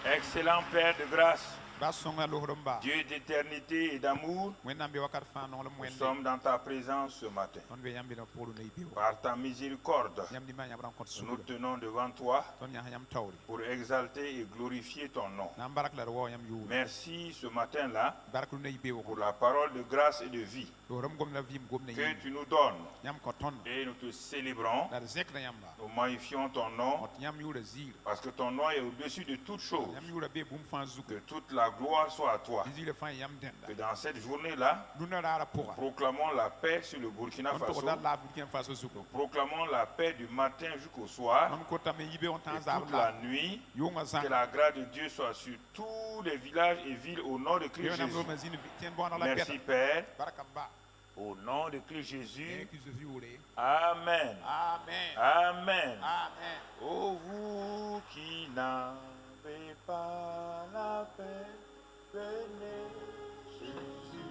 Excellent Père de grâce, Dieu d'éternité et d'amour, nous sommes dans ta présence ce matin. Par ta miséricorde, nous nous tenons devant toi pour exalter et glorifier ton nom. Merci ce matin-là pour la parole de grâce et de vie que tu nous donnes. Et nous te célébrons, nous magnifions ton nom, parce que ton nom est au-dessus de toutes choses. Que toute la gloire soit à toi. Que dans cette journée-là, nous proclamons la paix sur le Burkina Faso. Nous proclamons la paix du matin jusqu'au soir et toute la nuit. Que la grâce de Dieu soit sur tous les villages et villes au nom de Christ Jésus. Merci Père. Au nom de Christ Jésus. Amen. Amen. Amen. Amen. Oh vous qui n'avez pas la paix, venez Jésus.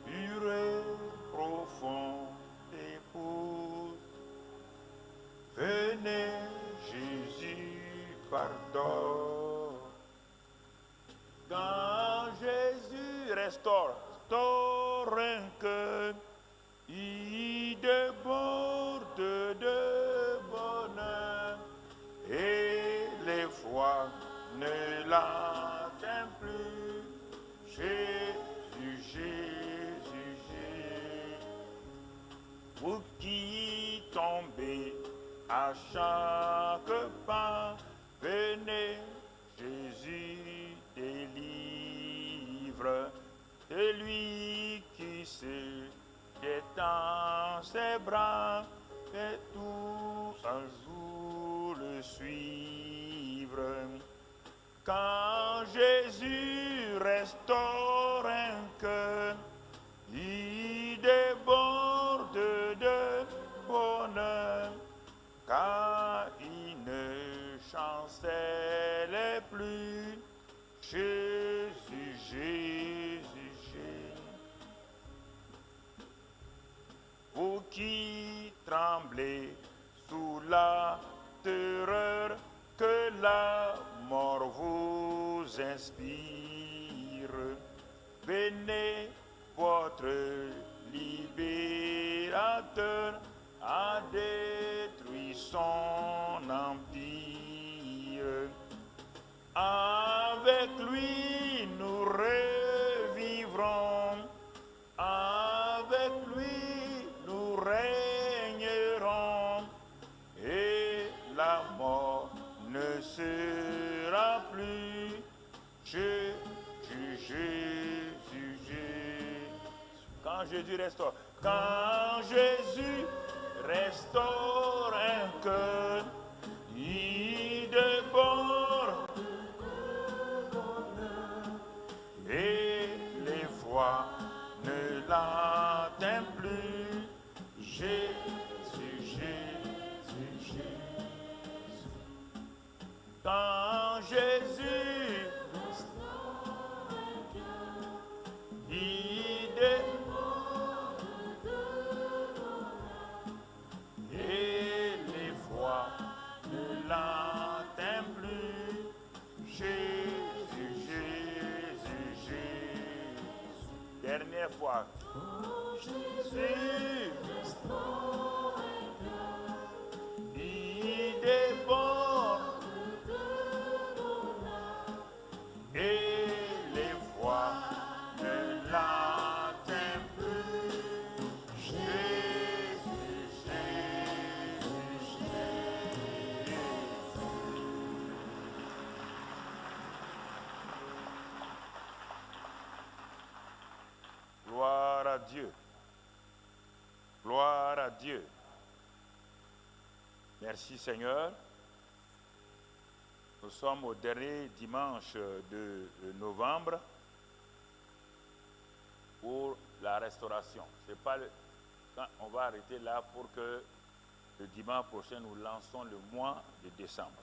Pur et profond épouse, venez Jésus, pardonne. Quand Jésus restaure un cœur, il déborde de bonheur et les fois ne l'atteignent plus. Jésus, Jésus, Jésus. Vous qui tombez à chaque pas, venez, Jésus délivre. C'est lui qui se détend ses bras et tout un jour le suivre. Quand Jésus restaure un cœur, il déborde de bonheur, car il ne chancelle plus. Jésus, Jésus, Jésus. Vous qui tremblez sous la terreur que la mort vous inspire, venez, votre libérateur a détruit son empire. Avec lui nous revivrons, avec lui nous régnerons, et la mort ne sera plus. Jésus, Jésus, Jésus. Quand Jésus restaure, quand Jésus restaure un cœur, il déborde et les voix ne l'atteignent plus. Jésus, Jésus, Jésus. Quand Jésus il déborde et les voix ne l'atteignent plus. Jésus, Jésus, Jésus. Dernière fois. Jésus, il déborde et les voix ne l'atteignent plus. Jésus, Jésus, Jésus. Gloire à Dieu. Gloire à Dieu. Merci Seigneur. Nous sommes au dernier dimanche de novembre pour la restauration. C'est pas on va arrêter là pour que le dimanche prochain nous lançons le mois de décembre.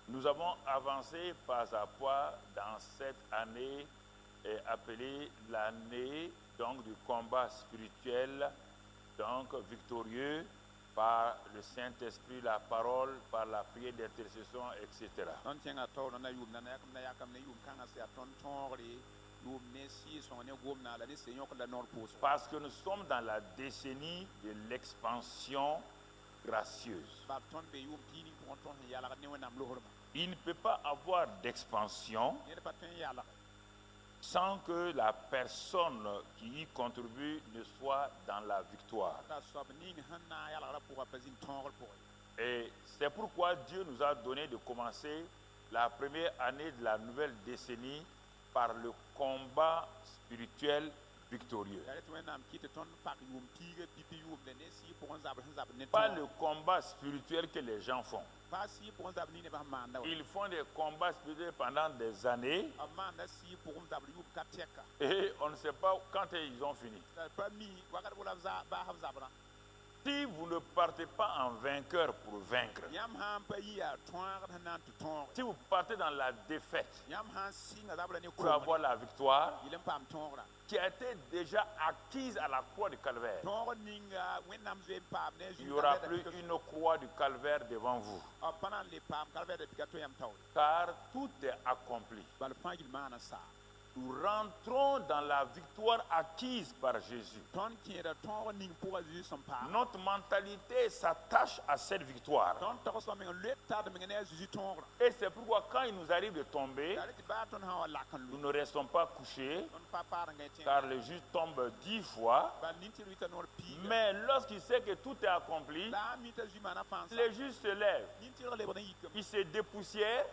Nous avons avancé pas à pas dans cette année appelée l'année donc du combat spirituel Donc, victorieux par le Saint-Esprit, la parole, par la prière d'intercession, etc. Parce que nous sommes dans la décennie de l'expansion gracieuse. Il ne peut pas avoir d'expansion sans que la personne qui y contribue ne soit dans la victoire. Et c'est pourquoi Dieu nous a donné de commencer la première année de la nouvelle décennie par le combat spirituel victorieux. Pas le combat spirituel que les gens font. Ils font des combats spirituels pendant des années et on ne sait pas quand ils ont fini. Si vous ne partez pas en vainqueur pour vaincre, si vous partez dans la défaite pour avoir la victoire qui a été déjà acquise à la croix du calvaire, il n'y aura plus une croix du calvaire devant vous, car tout est accompli. Nous rentrons dans la victoire acquise par Jésus. Notre mentalité s'attache à cette victoire. Et c'est pourquoi quand il nous arrive de tomber, nous ne restons pas couchés, car le juste tombe 10 fois. Mais lorsqu'il sait que tout est accompli, le juste se lève, il se dépoussière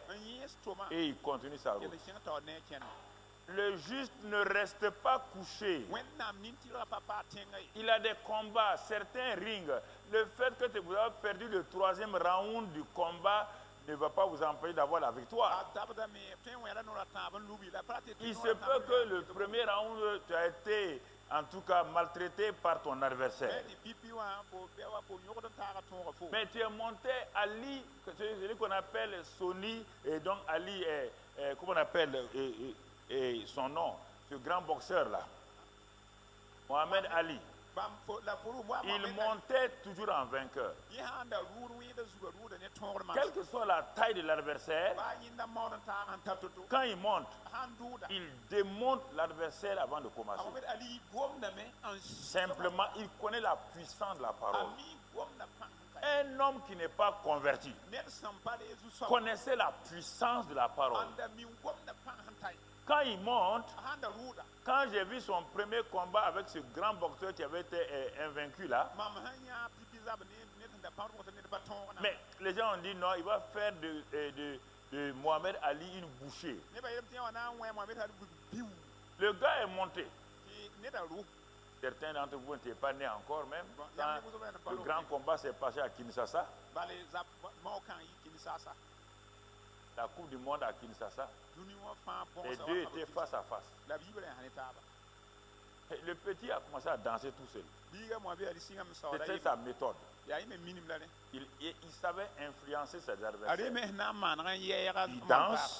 et il continue sa route. Le juste ne reste pas couché. Il a des combats, certains ringent. Le fait que vous avez perdu le 3e round du combat ne va pas vous empêcher d'avoir la victoire. Il se peut que le premier round, tu as été en tout cas maltraité par ton adversaire. Mais tu es monté Ali, celui qu'on appelle Sony, et donc Ali est, comment on appelle et son nom, ce grand boxeur là, Mohamed Ali. Il montait toujours en vainqueur. Quelle que soit la taille de l'adversaire, quand il monte, il démonte l'adversaire avant de commencer. Simplement, il connaît la puissance de la parole. Un homme qui n'est pas converti connaissait la puissance de la parole. Quand il monte, quand j'ai vu son premier combat avec ce grand boxeur qui avait été invaincu là, mais les gens ont dit non, il va faire de Mohamed Ali une bouchée. Le gars est monté. Certains d'entre vous n'étaient pas nés encore même. Quand le grand combat s'est passé à Kinshasa. La Coupe du Monde à Kinshasa. Les deux étaient face à face. Et le petit a commencé à danser tout seul. C'était sa méthode. Il savait influencer ses adversaires. Il danse.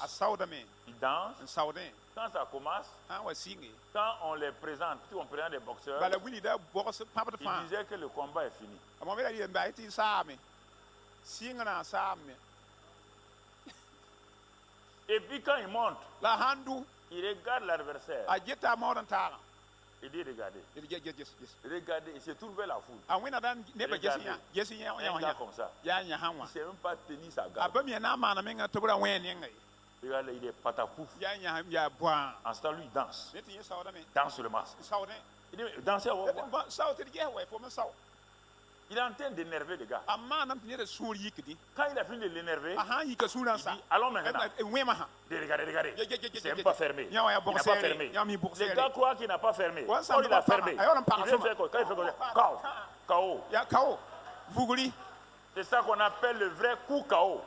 Quand ça commence, quand on les présente, si on présente des boxeurs, il disait que le combat est fini. Et puis quand il monte, il regarde l'adversaire. Il dit regardez. Regardez, il se tourne vers la foule. Regardez. Un gars comme ça. Il ne sait même pas tenir sa garde. Regardez, il est patapouf. En ce temps, lui, il danse. Danse le masque. Il dit, dansez. Il est en train d'énerver le gars. Quand il a fini de l'énerver, il dit, allons maintenant. Regardez. C'est même pas fermé. Il n'a pas fermé. Le gars croit qu'il n'a pas fermé. Quand il a fermé, il veut faire quoi? Quand il fait quoi? KO. C'est ça qu'on appelle le vrai coup KO.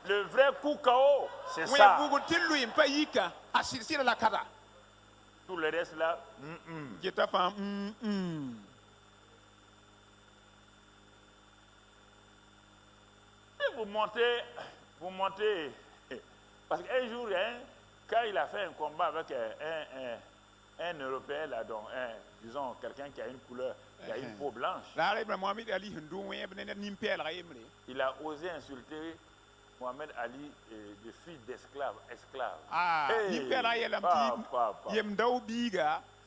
Le vrai coup KO, c'est ça. Tout le reste là, Et vous montez. Parce qu'un jour, quand il a fait un combat avec un Européen là, donc disons quelqu'un qui a une couleur, qui a une peau blanche, il a osé insulter Mohamed Ali de fils d'esclaves, esclaves.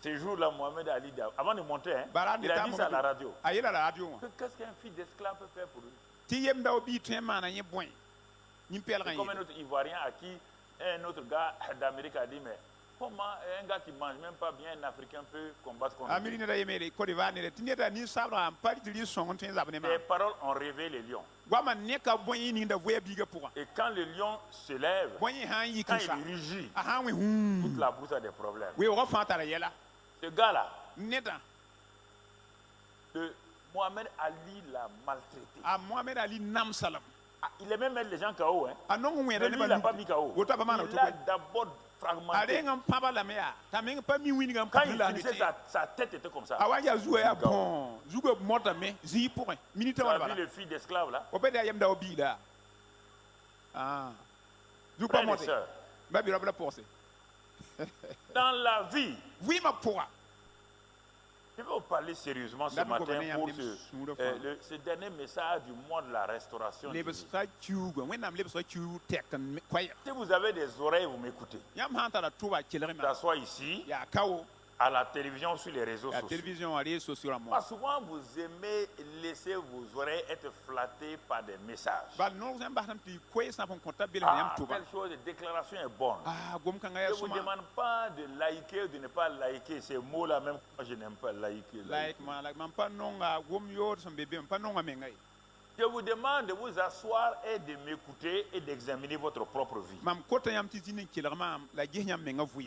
Ces jours-là, Mohamed Ali, avant de monter, il a dit ça à la radio. Qu'est-ce qu'un fils d'esclave peut faire pour lui? C'est comme un autre Ivoirien à qui un autre gars d'Amérique a dit, mais comment un gars qui ne mange même pas bien, un Africain peut combattre contre lui? Les paroles ont réveillé les lions. Et quand le lion se lève, quand il rugit, toute la brousse a des problèmes. Ce gars-là, Mohamed Ali l'a maltraité. Il est même mettre les gens KO. Mais lui, il n'a pas mis KO. Il a d'abord fragmenté. Quand il finissait, sa tête était comme ça. Tu as vu le fils d'esclave là? Frères et sœurs, dans la vie, je vais vous parler sérieusement ce matin pour ce dernier message du mois de la restauration. Si vous avez des oreilles, vous m'écoutez. Que ce soit ici, à la télévision, sur les réseaux sociaux. Parce que souvent, vous aimez laisser vos oreilles être flattées par des messages. Telle chose, de déclaration est bonne. Je ne vous demande pas de liker ou de ne pas liker. Ces mots-là, même moi, je n'aime pas liker. Je vous demande de vous asseoir et de m'écouter et d'examiner votre propre vie. Nous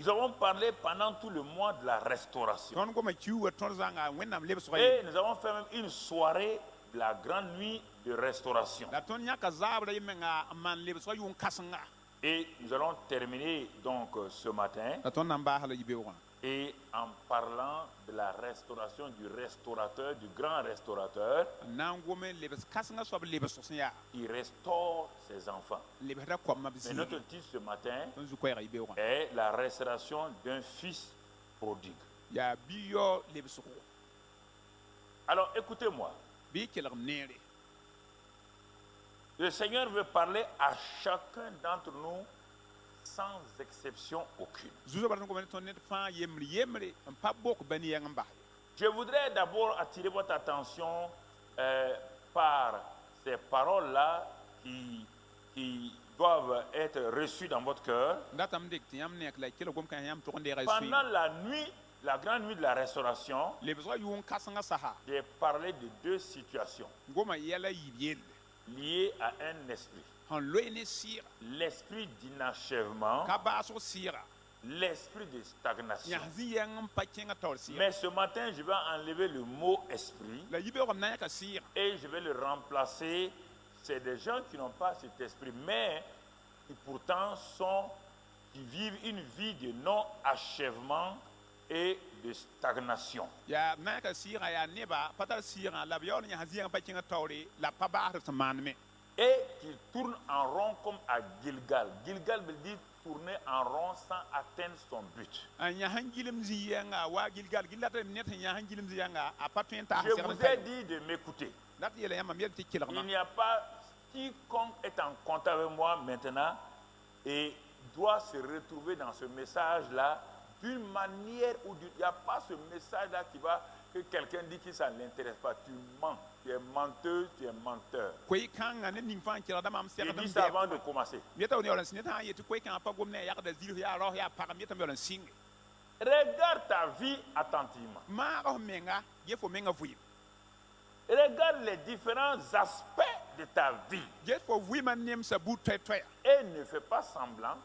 avons parlé pendant tout le mois de la restauration. Et nous avons fait même une soirée de la grande nuit de restauration. Et nous allons terminer donc ce matin. Et en parlant de la restauration du restaurateur, du grand restaurateur, il restaure ses enfants. Mais notre titre ce matin est la restauration d'un fils prodigue. Alors écoutez-moi. Le Seigneur veut parler à chacun d'entre nous sans exception aucune. Je voudrais d'abord attirer votre attention par ces paroles-là qui doivent être reçues dans votre cœur. Pendant la nuit, la grande nuit de la restauration, j'ai parlé de deux situations liées à un esprit. L'esprit d'inachèvement, l'esprit de stagnation. Mais ce matin, je vais enlever le mot esprit et je vais le remplacer. C'est des gens qui n'ont pas cet esprit, mais qui pourtant qui vivent une vie de non-achèvement et de stagnation. Et qui tournent en rond comme à Gilgal. Gilgal veut dire tourner en rond sans atteindre son but. Je vous ai dit de m'écouter. Il n'y a pas quiconque est en contact avec moi maintenant et doit se retrouver dans ce message-là d'une manière ou d'une... Il n'y a pas ce message-là que quelqu'un dit que ça ne l'intéresse pas. Tu mens. Tu es menteur, tu es menteur. Il dit ça avant de commencer. Regarde ta vie attentivement. Regarde les différents aspects de ta vie. Et ne fais pas semblant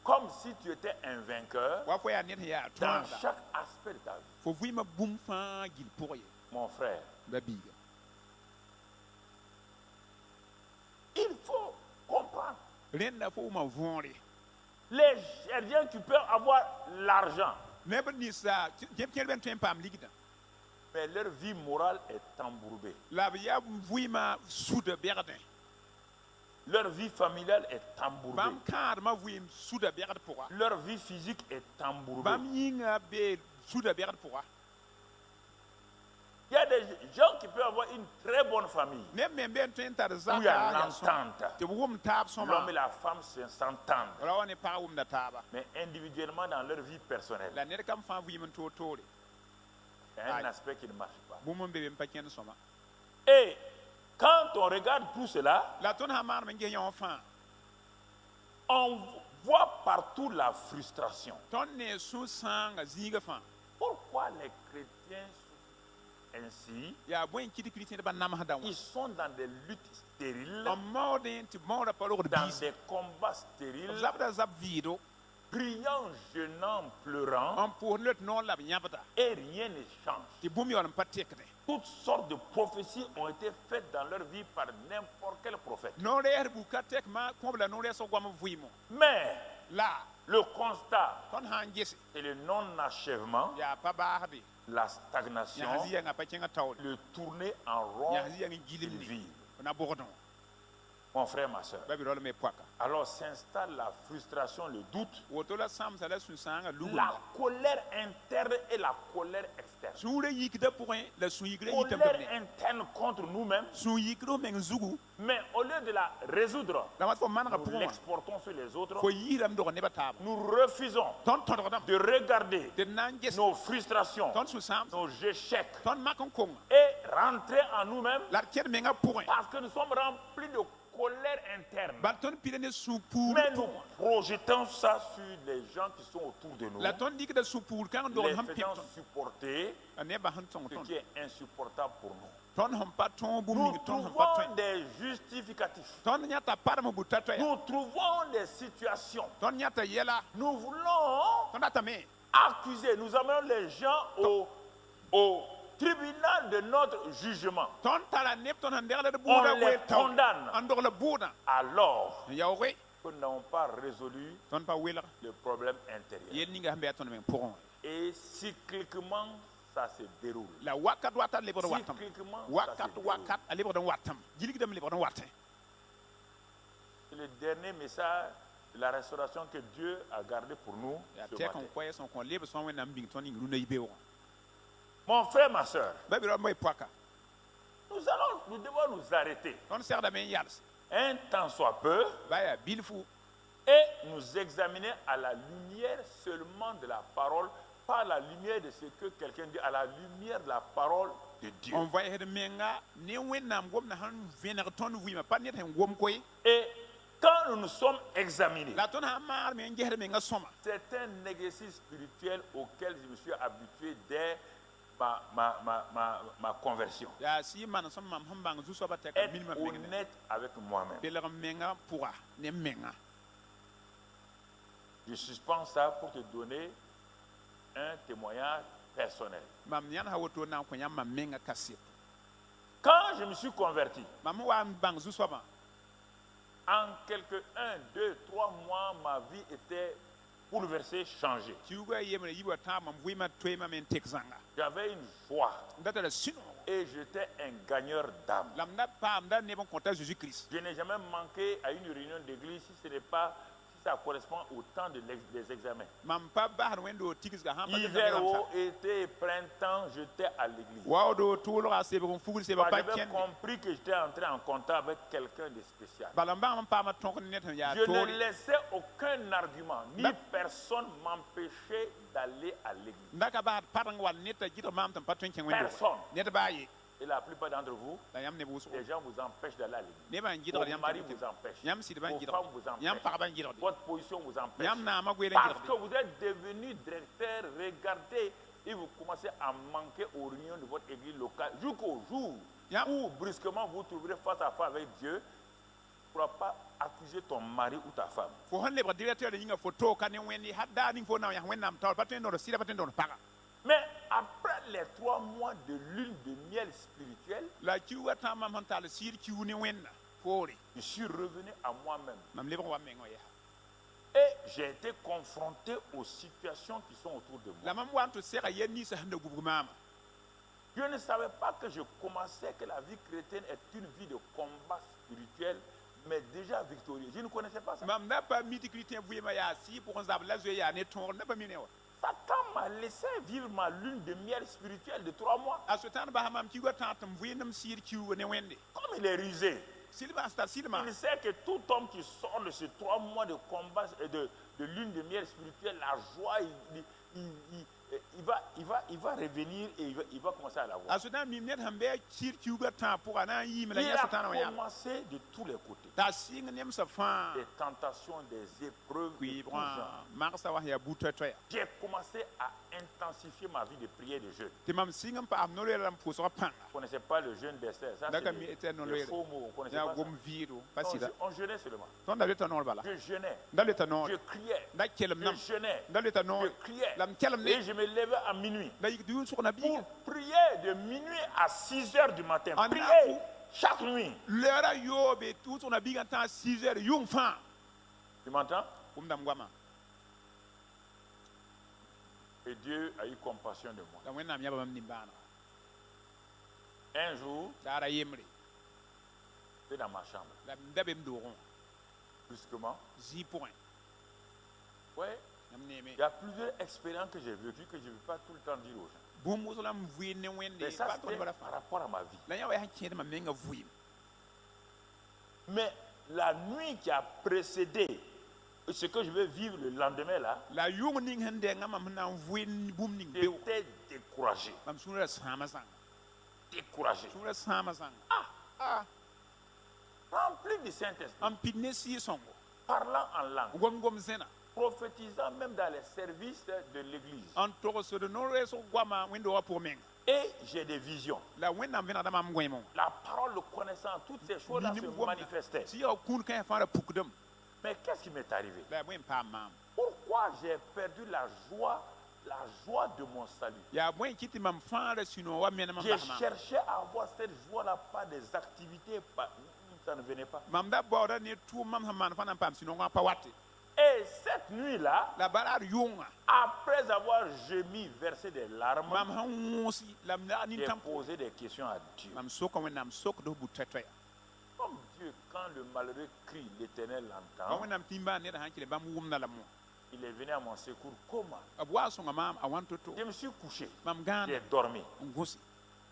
comme si tu étais un vainqueur dans chaque aspect de ta vie. Mon frère, il faut comprendre. Les gens qui peuvent avoir l'argent, mais leur vie morale est embourbée. Leur vie familiale est embourbée. Leur vie physique est embourbée. Il y a des gens qui peuvent avoir une très bonne famille. Où il y a l'entente. L'homme et la femme s'entendent. Mais individuellement dans leur vie personnelle, il y a un aspect qui ne marche pas. Et quand on regarde tout cela, on voit partout la frustration. Pourquoi les chrétiens ainsi? Ils sont dans des luttes stériles, dans des combats stériles, criant, jeûnant, pleurant, et rien ne change. Toutes sortes de prophéties ont été faites dans leur vie par n'importe quel prophète. Mais le constat, c'est le non-achèvement, la stagnation, le tourner en rond d'une vie. Mon frère, ma soeur. Alors s'installe la frustration, le doute, la colère interne et la colère externe. Colère interne contre nous-mêmes, mais au lieu de la résoudre, nous l'exportons sur les autres. Nous refusons de regarder nos frustrations, nos échecs et rentrer en nous-mêmes parce que nous sommes remplis de colère interne. Mais nous projetons ça sur les gens qui sont autour de nous, les faisant supporter ce qui est insupportable pour nous. Nous trouvons des justificatifs. Nous trouvons des situations. Nous voulons accuser. Nous amenons les gens au tribunal de notre jugement. On les condamne. Alors que nous n'avons pas résolu le problème intérieur. Et cycliquement, ça se déroule. Cycliquement, ça se déroule. Le dernier message de la restauration que Dieu a gardé pour nous ce matin. Mon frère, ma soeur, nous devons nous arrêter un temps soit peu et nous examiner à la lumière seulement de la parole, pas à la lumière de ce que quelqu'un dit, à la lumière de la parole de Dieu. Et quand nous nous sommes examinés, c'est un exercice spirituel auquel je me suis habitué dès ma conversion. Être honnête avec moi-même. Je suspends ça pour te donner un témoignage personnel. Quand je me suis converti, en quelques 1, 2, 3 mois, ma vie était bouleversée, changée. J'avais une joie et j'étais un gagneur d'âme. Je n'ai jamais manqué à une réunion d'église si ce n'est pas, si ça correspond au temps des examens. Hiver, été, printemps, j'étais à l'église. J'avais compris que j'étais entré en contact avec quelqu'un de spécial. Je ne laissais aucun argument, ni personne m'empêcher d'aller à l'église. Personne. Et la plupart d'entre vous, les gens vous empêchent d'aller à l'église. Votre mari vous empêche. Vos femmes vous empêchent. Votre position vous empêche. Parce que vous êtes devenu directeur, regardez, et vous commencez à manquer aux réunions de votre église locale jusqu'au jour où brusquement vous trouverez face à face avec Dieu. Tu ne pourras pas accuser ton mari ou ta femme. Mais après les 3 mois de lune de miel spirituelle, je suis revenu à moi-même. Et j'ai été confronté aux situations qui sont autour de moi. Je ne savais pas que je commençais que la vie chrétienne est une vie de combat spirituel, mais déjà victorieux. Je ne connaissais pas ça. Satan m'a laissé vivre ma lune de miel spirituelle de 3 mois. Comme il est rusé. Il sait que tout homme qui sort de ces 3 mois de combat et de lune de miel spirituelle, la joie, il va revenir et il va commencer à l'avoir. Il a commencé de tous les côtés. Des tentations, des épreuves, de tout genre. J'ai commencé à intensifier ma vie de prière et de jeûne. Vous ne connaissez pas le jeûne d'Esther. Ça, c'est des faux mots. Vous ne connaissez pas ça? Non, on jeûnait seulement. Je jeûnais. Je criais. Je jeûnais. Je criais. Et je me levais à minuit. Pour prier de minuit à 6 heures du matin. Prier chaque nuit. Tu m'entends? Et Dieu a eu compassion de moi. Un jour, j'étais dans ma chambre. Brusquement. Oui. Il y a plusieurs expériences que j'ai vécues que je ne veux pas tout le temps dire aux gens. Mais ça, c'était par rapport à ma vie. Mais la nuit qui a précédé ce que je vais vivre le lendemain là, j'étais découragé. Découragé. Rempli du Saint-Esprit. Parlant en langue. Prophétisant même dans les services de l'église. Et j'ai des visions. La parole le connaissant, toutes ces choses-là se manifestaient. Mais qu'est-ce qui m'est arrivé? Pourquoi j'ai perdu la joie de mon salut? J'ai cherché à avoir cette joie-là par des activités, ça ne venait pas. Et cette nuit-là, après avoir gémi, versé des larmes, j'ai posé des questions à Dieu. Comme Dieu, quand le malheureux crie, l'Éternel l'entend, il est venu à mon secours. Comment? Je me suis couché, j'ai dormi.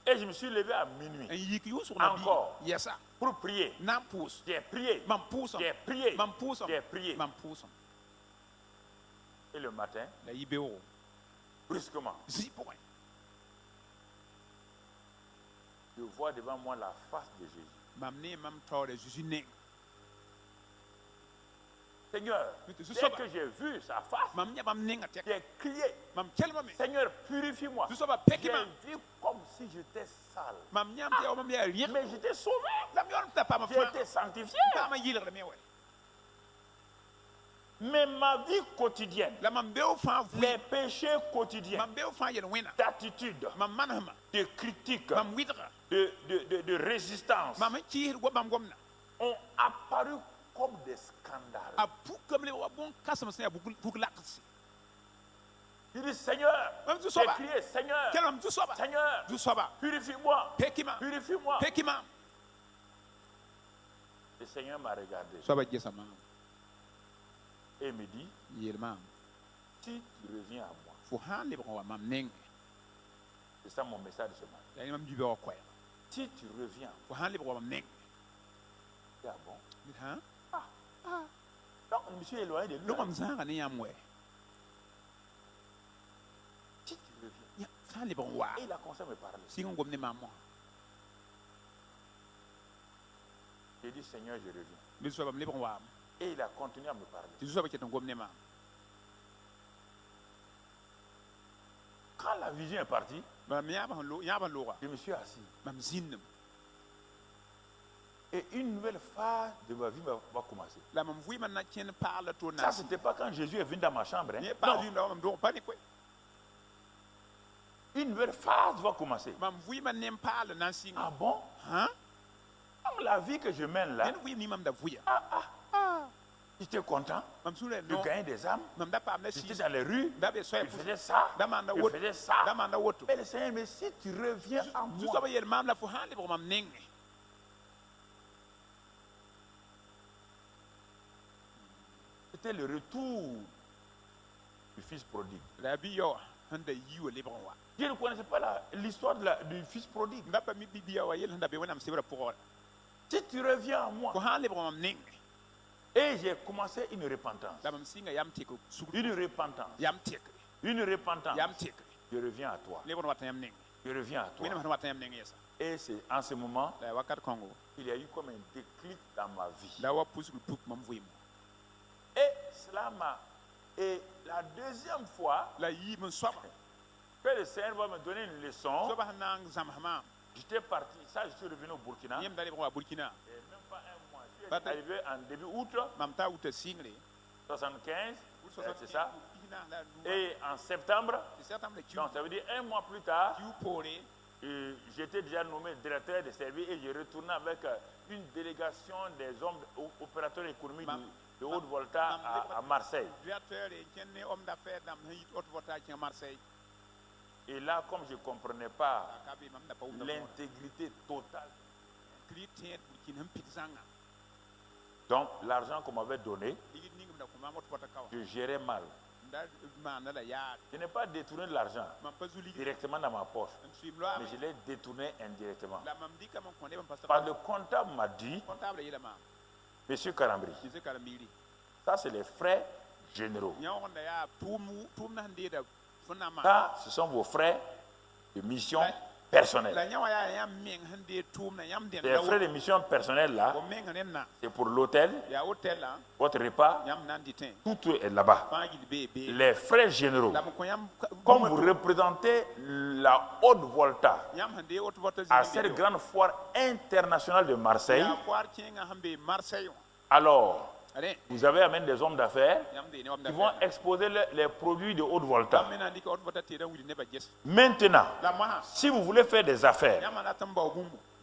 Et je me suis levé à minuit. Encore. Pour prier. J'ai prié. J'ai prié. J'ai prié. Et le matin, brusquement, je vois devant moi la face de Jésus. Seigneur, dès que j'ai vu sa face, j'ai crié, Seigneur, purifie-moi. J'ai vu comme si j'étais sale. Mais j'étais sauvé. J'ai été sanctifié. Mais ma vie quotidienne, les péchés quotidiens, d'attitude, de critique, de résistance, ont apparu comme des scandales. Il dit, Seigneur, j'ai crié, Seigneur, Seigneur, purifie-moi, purifie-moi. Le Seigneur m'a regardé et me dit, si tu reviens à moi, c'est ça mon message de ce matin. Si tu reviens à moi, c'est bon. Donc, je me suis éloigné de lui. Si tu reviens. Et il a commencé à me parler. J'ai dit, Seigneur, je reviens. Et il a continué à me parler. Quand la vision est partie, je me suis assis. Et une nouvelle phase de ma vie va commencer. Ça, ce n'était pas quand Jésus est venu dans ma chambre. Non. Une nouvelle phase va commencer. Ah bon? Comme la vie que je mène là, j'étais content de gagner des âmes. J'étais dans les rues, il faisait ça, il faisait ça. Mais le Seigneur me dit, si tu reviens à moi, c'était le retour du fils prodigue. Je ne connaissais pas l'histoire du fils prodigue. Si tu reviens à moi, et j'ai commencé une repentance. Une repentance. Une repentance. Je reviens à toi. Je reviens à toi. Et c'est en ce moment, il y a eu comme un déclic dans ma vie. Et cela m'a... Et la deuxième fois que le Seigneur va me donner une leçon, j'étais parti, ça je suis revenu au Burkina. Et même pas un mois. Je suis arrivé en début août 75, c'est ça. Et en septembre, donc ça veut dire un mois plus tard, j'étais déjà nommé directeur des services et je retournais avec une délégation des hommes opérateurs économiques de haute volta à Marseille. Et là, comme je ne comprenais pas l'intégrité totale, donc l'argent qu'on m'avait donné, je gérais mal. Je n'ai pas détourné de l'argent directement dans ma poche, mais je l'ai détourné indirectement. Parce que le comptable m'a dit, Monsieur Karambri, ça c'est les frais généraux. Ça, ce sont vos frais de mission personnelle. Les frais de mission personnelle là, c'est pour l'hôtel, votre repas, tout est là-bas. Les frais généraux, comme vous représentez la haute volta à cette grande foire internationale de Marseille, alors vous avez amené des hommes d'affaires qui vont exposer les produits de haute volta. Maintenant, si vous voulez faire des affaires,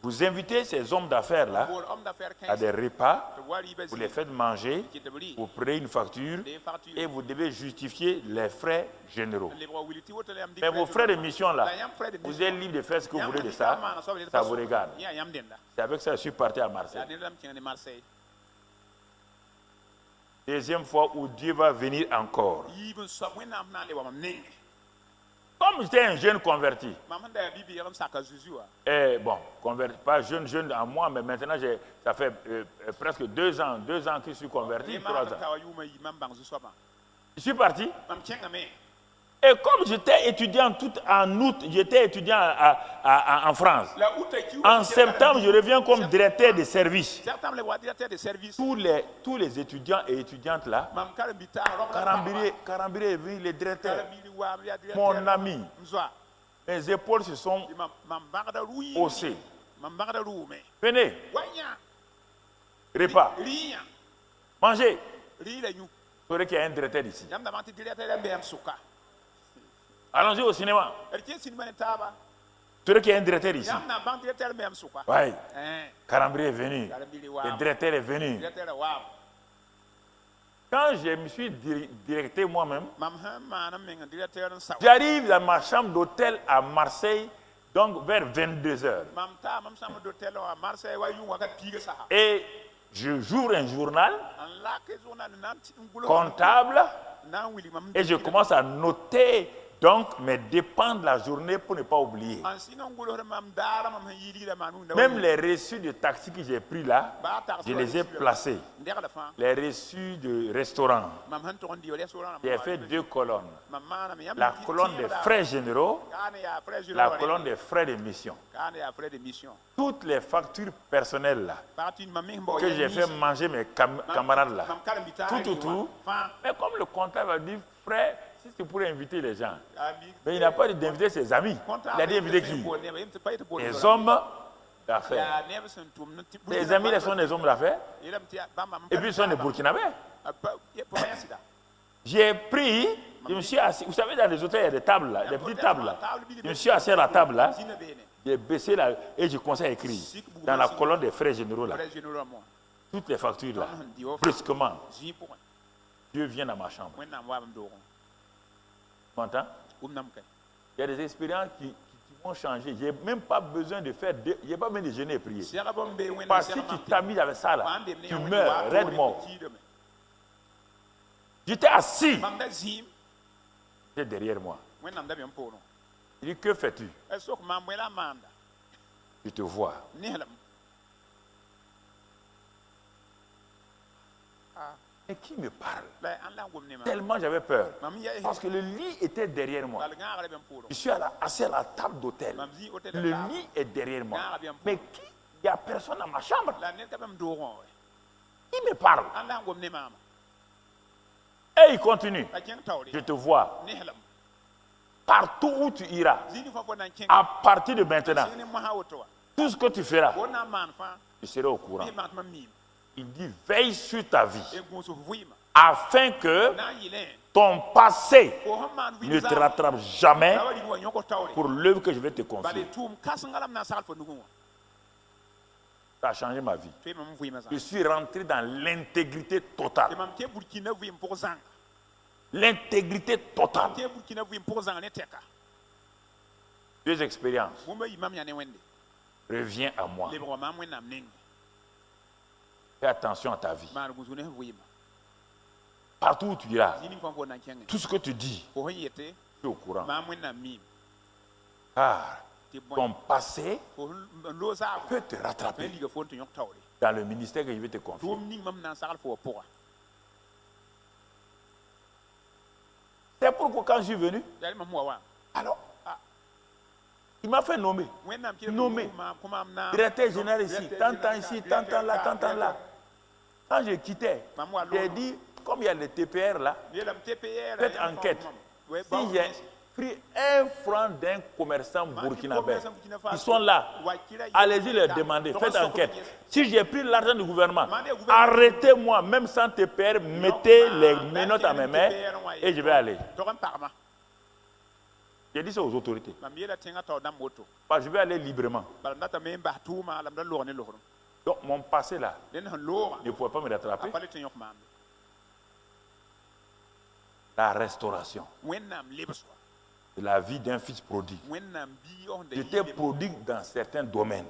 vous invitez ces hommes d'affaires-là à des repas, vous les faites manger, vous prenez une facture et vous devez justifier les frais généraux. Mais vos frais de mission-là, vous êtes libre de faire ce que vous voulez de ça, ça vous regarde. C'est avec ça que je suis parti à Marseille. Deuxième fois où Dieu va venir encore. Comme j'étais un jeune converti, et bon, converti, pas jeune à moi, mais maintenant ça fait presque 2 ans que je suis converti, 3 ans. Je suis parti. Et comme j'étais étudiant en août, j'étais étudiant en France. En septembre, je reviens comme directeur de service. Tous les étudiants et étudiantes là, Karambiri est venu, le directeur, mon ami. Mes épaules se sont haussées. Venez. Repas. Mangez. Vous saurez qu'il y a un directeur ici. Allons-y au cinéma. Tu sais qu'il y a un directeur ici. Oui. Karambiri est venu. Le directeur est venu. Quand je me suis directé moi-même, j'arrive dans ma chambre d'hôtel à Marseille, donc vers 22h. Et j'ouvre un journal comptable et je commence à noter donc mes dépenses de la journée pour ne pas oublier. Même les reçus de taxi que j'ai pris là, je les ai placés. Les reçus de restaurant. J'ai fait 2 colonnes. La colonne des frais généraux, la colonne des frais de mission. Toutes les factures personnelles là, que j'ai fait manger mes camarades là, tout. Mais comme le comptable a dit, frère, si tu pourrais inviter les gens, mais il n'a pas dit d'inviter ses amis. Il a dit d'inviter qui? Les hommes d'affaires. Les amis, sont des hommes d'affaires. Et puis, ils sont des Burkinabés. J'ai pris, je me suis assis. Vous savez, dans les hôtels, il y a des tables là, des petites tables là. Je me suis assis à la table là. J'ai baissé là et je commençais à écrire dans la colonne des frais généraux là. Toutes les factures là. Brusquement, Dieu vient dans ma chambre. Tu m'entends? Il y a des expériences qui vont changer. Je n'ai même pas besoin de faire, je n'ai pas besoin de jeûner et prier. Parce que si tu t'amuses avec ça là, tu meurs, raide mort. J'étais assis. J'étais derrière moi. Il dit, que fais-tu? Je te vois. Et qui me parle? Tellement j'avais peur. Parce que le lit était derrière moi. Je suis assis à la table d'hôtel. Le lit est derrière moi. Mais il n'y a personne dans ma chambre. Il me parle. Et il continue. Je te vois. Partout où tu iras, à partir de maintenant, tout ce que tu feras, je serai au courant. Il dit, veille sur ta vie, afin que ton passé ne te rattrape jamais pour l'œuvre que je vais te confier. Ça a changé ma vie. Je suis rentré dans l'intégrité totale. L'intégrité totale. 2 expériences. Reviens à moi. Fais attention à ta vie. Partout où tu iras, tout ce que tu dis, tu es au courant. Car ton passé peut te rattraper dans le ministère que je vais te confier. C'est pourquoi quand je suis venu, alors, il m'a fait nommer. Directeur général ici, tant ici, tant là, tant là. Quand je quittais, j'ai dit, comme il y a les TPR là, faites enquête. Si j'ai pris 1 franc d'un commerçant burkinabé, ils sont là. Allez-y leur demander, faites enquête. Si j'ai pris l'argent du gouvernement, arrêtez-moi, même sans TPR, mettez les menottes à mes mains et je vais aller. J'ai dit ça aux autorités. Parce que je vais aller librement. Donc mon passé là ne pouvait pas me rattraper. La restauration de la vie d'un fils prodigue. J'étais prodigue dans certains domaines.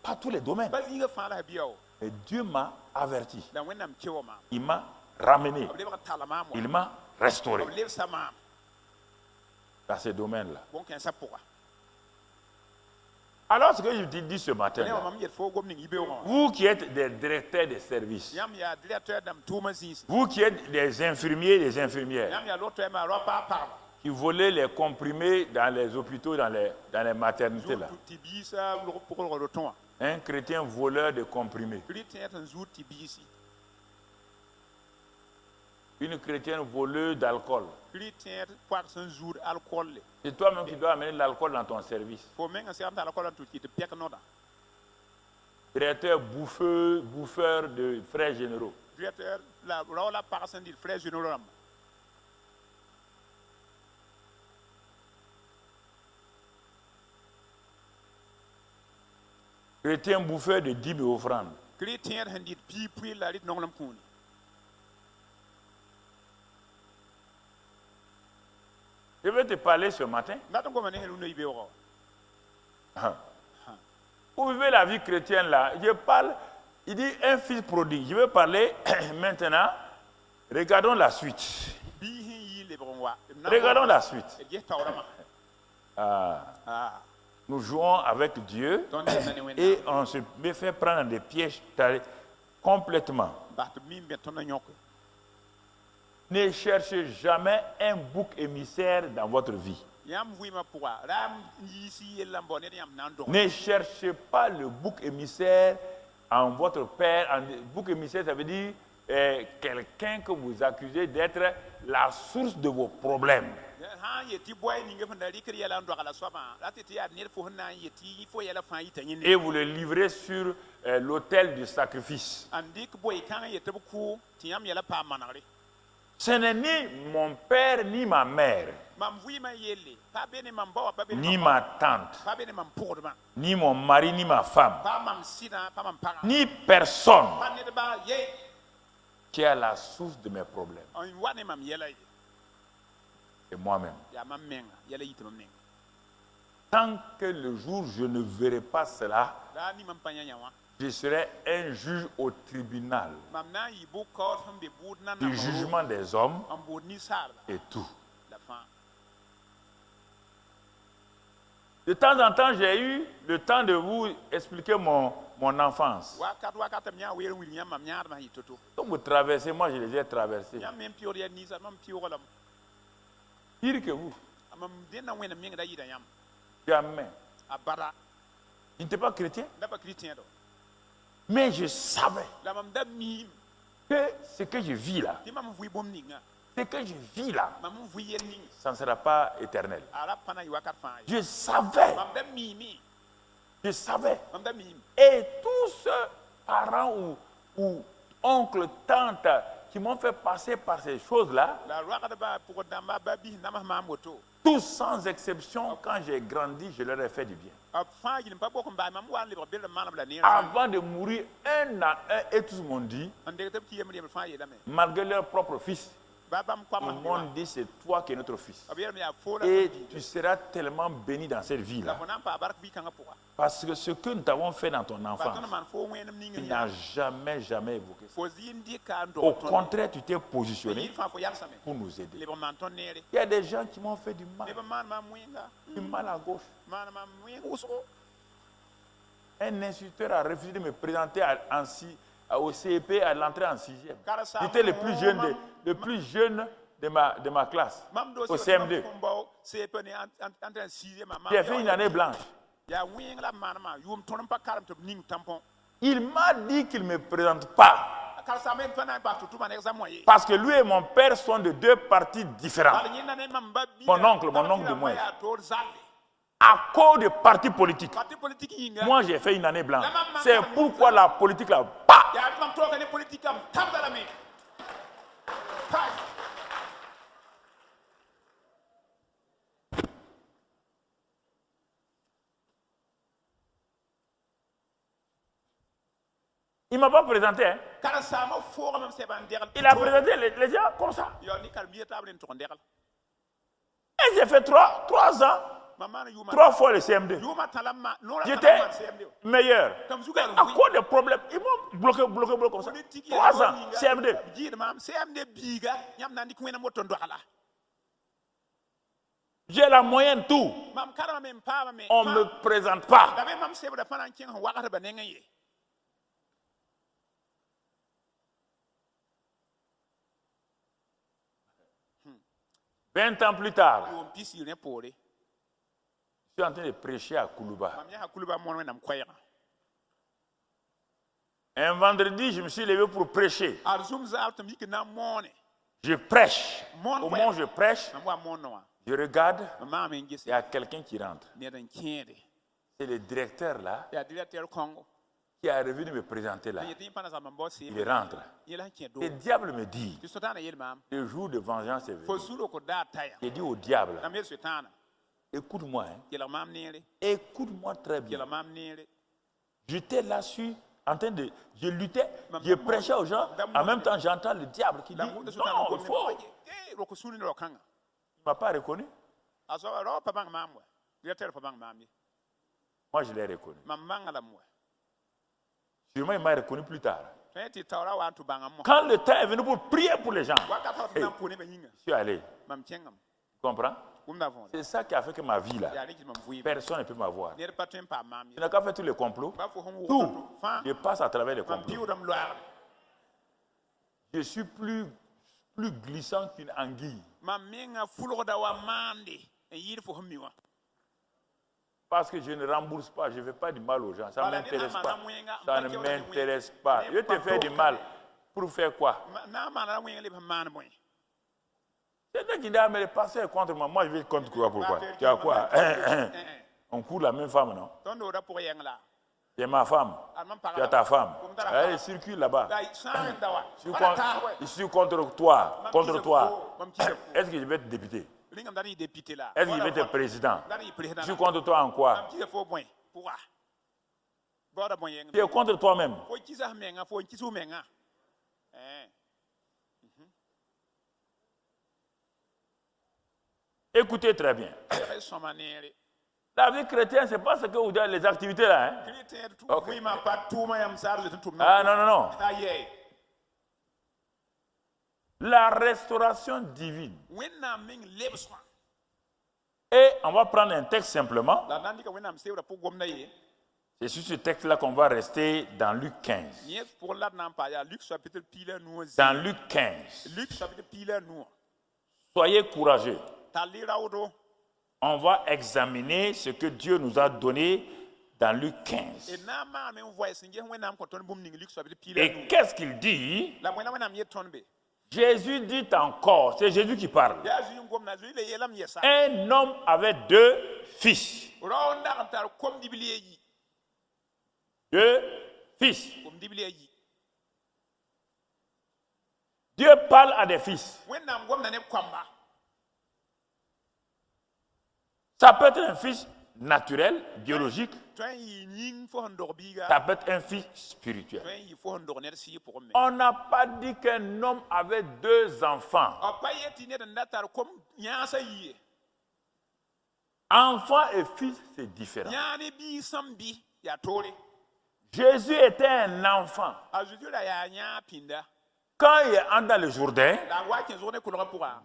Pas tous les domaines. Et Dieu m'a averti. Il m'a ramené. Il m'a restauré dans ces domaines-là. Alors ce que je dis ce matin, vous qui êtes des directeurs de services, vous qui êtes des infirmiers et des infirmières, qui volez les comprimés dans les hôpitaux, dans les maternités là. Un chrétien voleur de comprimés. Une chrétienne voleuse d'alcool. C'est toi-même qui dois amener l'alcool dans ton service. Directeur bouffeur de frères généraux. Chrétien bouffeur de dîmes et offrandes. Je vais te parler ce matin. Vous vivez la vie chrétienne là. Je parle, il dit un fils prodigue. Je vais parler maintenant. Regardons la suite. Regardons la suite. Nous jouons avec Dieu et on se fait prendre des pièges complètement. Ne cherchez jamais un bouc émissaire dans votre vie. Ne cherchez pas le bouc émissaire en votre père. Un bouc émissaire, ça veut dire quelqu'un que vous accusez d'être la source de vos problèmes. Et vous le livrez sur l'autel du sacrifice. Ce n'est ni mon père ni ma mère, ni ma tante, ni mon mari ni ma femme, ni personne qui est la source de mes problèmes. C'est moi-même. Tant que le jour où je ne verrai pas cela, Je serai un juge au tribunal du jugement des hommes et tout. De temps en temps, j'ai eu le temps de vous expliquer mon enfance. Donc vous traversez, moi je les ai traversés. Pire que vous. Jamais. Je n'étais pas chrétien. Mais je savais que ce que je vis là, ça ne sera pas éternel. Je savais. Et tous ceux parents ou oncles, tantes qui m'ont fait passer par ces choses-là, tous sans exception, quand j'ai grandi, je leur ai fait du bien. Avant de mourir, un à un, et tous m'ont dit, malgré leur propre fils, ils m'ont dit, c'est toi qui es notre fils. Et tu seras tellement béni dans cette vie-là. Parce que ce que nous t'avons fait dans ton enfance, tu n'as jamais évoqué ça. Au contraire, tu t'es positionné pour nous aider. Il y a des gens qui m'ont fait du mal à gauche. Un instituteur a refusé de me présenter au CEP à l'entrée en 6e. J'étais le plus jeune de ma classe, au CM2. J'ai fait une année blanche. Il m'a dit qu'il ne me présente pas. Parce que lui et mon père sont de deux partis différents. Mon oncle de moi. À cause des partis politiques. Moi, j'ai fait une année blanche. C'est pourquoi la politique là. Il ne m'a pas présenté. Hein. Il a présenté les gens comme ça. Et j'ai fait 3 ans. 3 fois le CM2. J'étais meilleur. À cause des problèmes, ils m'ont bloqué comme ça. 3 ans, CM2. J'ai la moyenne, tout. On ne me présente pas. 20 ans plus tard, je suis en train de prêcher à Koulouba. Un vendredi, je me suis levé pour prêcher. Je prêche. Au moment où je prêche, je regarde, il y a quelqu'un qui rentre. C'est le directeur là, qui a revenu me présenter là. Il rentre. Le diable me dit, le jour de vengeance est venu. J'ai dit au diable, écoute-moi, hein. Écoute-moi très bien. J'étais là-dessus, en train de... Je luttais, je prêchais aux gens, en même temps j'entends le diable qui dit, non, il faut... Il ne m'a pas reconnu. Moi, je l'ai reconnu. Sûrement, il m'a reconnu plus tard. Quand le temps est venu pour prier pour les gens, je suis allé. Tu comprends? C'est ça qui a fait que ma vie là, personne ne peut m'avoir. Je n'ai qu'à faire tous les complots. Tout, je passe à travers les complots. Je suis plus glissant qu'une anguille. Parce que je ne rembourse pas, je ne fais pas du mal aux gens. Ça ne m'intéresse pas. Ça ne m'intéresse pas. Je te fais du mal. Pour faire quoi? C'est toi qui dis, mais le pasteur est contre moi. Moi, je vais contre quoi? Pourquoi? Tu as quoi? On court la même femme, non? C'est ma femme. Tu as ta femme. Elle circule là-bas. Je suis contre toi. Contre toi. Est-ce que je vais être député? Est-ce qu'il veut être président? Je suis contre toi en quoi? Tu es contre toi-même. Écoutez très bien. La vie chrétienne, c'est pas ce que vous dites, les activités là. Hein? Okay. Ah non, non, non. La restauration divine. Et on va prendre un texte simplement. C'est sur ce texte-là qu'on va rester dans Luc 15. Dans Luc 15. Soyez courageux. On va examiner ce que Dieu nous a donné dans Luc 15. Et qu'est-ce qu'il dit? Jésus dit encore, c'est Jésus qui parle. Un homme avait 2 fils. 2 fils. Dieu parle à des fils. Ça peut être un fils naturel, biologique. Ça peut être un fils spirituel. On n'a pas dit qu'un homme avait 2 enfants. Enfant et fils, c'est différent. Jésus était un enfant. Quand il entre dans le Jourdain,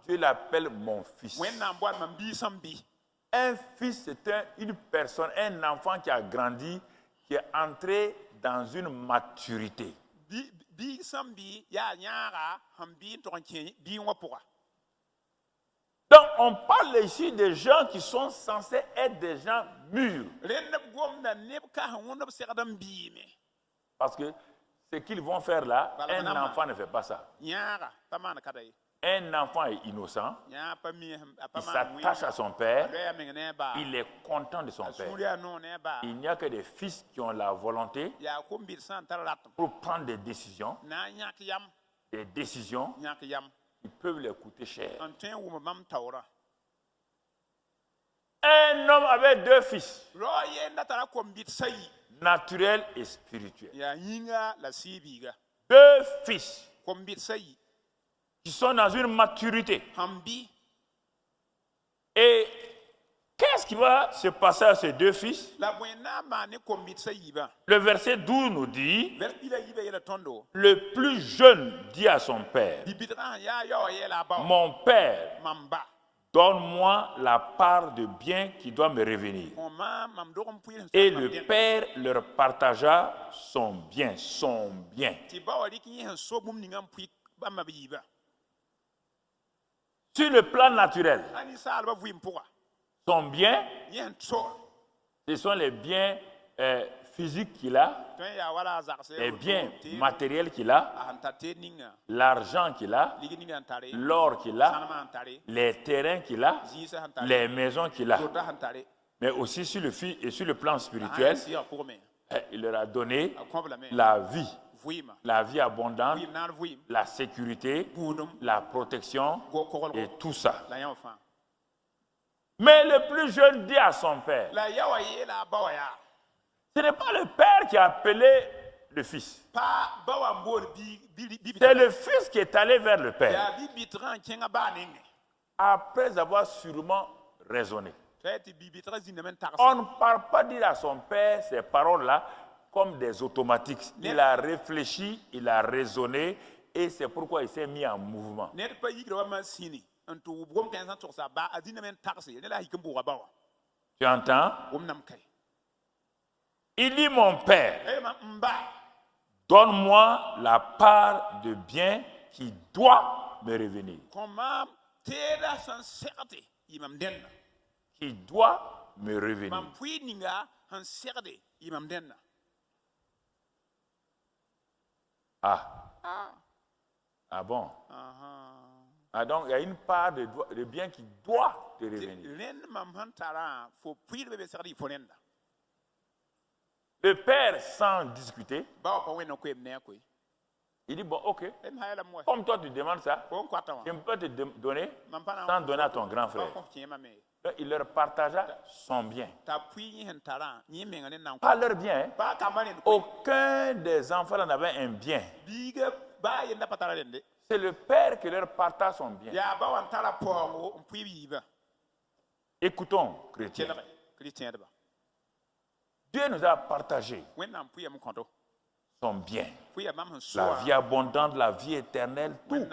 Dieu l'appelle mon fils. Un fils, c'est une personne, un enfant qui a grandi, qui est entré dans une maturité. Donc, on parle ici des gens qui sont censés être des gens mûrs. Parce que ce qu'ils vont faire là, un enfant ne fait pas ça. Un enfant est innocent, il s'attache à son père, il est content de son père. Il n'y a que des fils qui ont la volonté pour prendre des décisions. Des décisions qui peuvent leur coûter cher. Un homme avait 2 fils, naturel et spirituel. 2 fils qui sont dans une maturité. Et qu'est-ce qui va se passer à ces 2 fils? Le verset 12 nous dit, le plus jeune dit à son père, mon père, donne-moi la part de bien qui doit me revenir. Et le père leur partagea son bien, Sur le plan naturel, son bien, ce sont les biens physiques qu'il a, les biens matériels qu'il a, l'argent qu'il a, l'or qu'il a, les terrains qu'il a, les maisons qu'il a. Mais aussi sur le plan spirituel, il leur a donné la vie abondante, la sécurité, la protection et tout ça. Mais le plus jeune dit à son père, ce n'est pas le père qui a appelé le fils. C'est le fils qui est allé vers le père. Après avoir sûrement raisonné. On ne parle pas dire à son père ces paroles-là comme des automatiques. Il a réfléchi, il a raisonné et c'est pourquoi il s'est mis en mouvement. Tu entends? Il dit, mon père, donne-moi la part de bien qui doit me revenir. Qui doit me revenir. Ah bon? Ah donc il y a une part de bien qui doit te revenir. Le père, sans discuter, il dit, bon, ok, comme toi tu demandes ça, je peux te donner sans donner à ton grand frère. Donc, il leur partagea son bien. Pas leur bien. Aucun des enfants n'avait un bien. C'est le père qui leur partage son bien. Écoutons, chrétiens. Dieu nous a partagé son bien, la vie abondante, la vie éternelle, tout.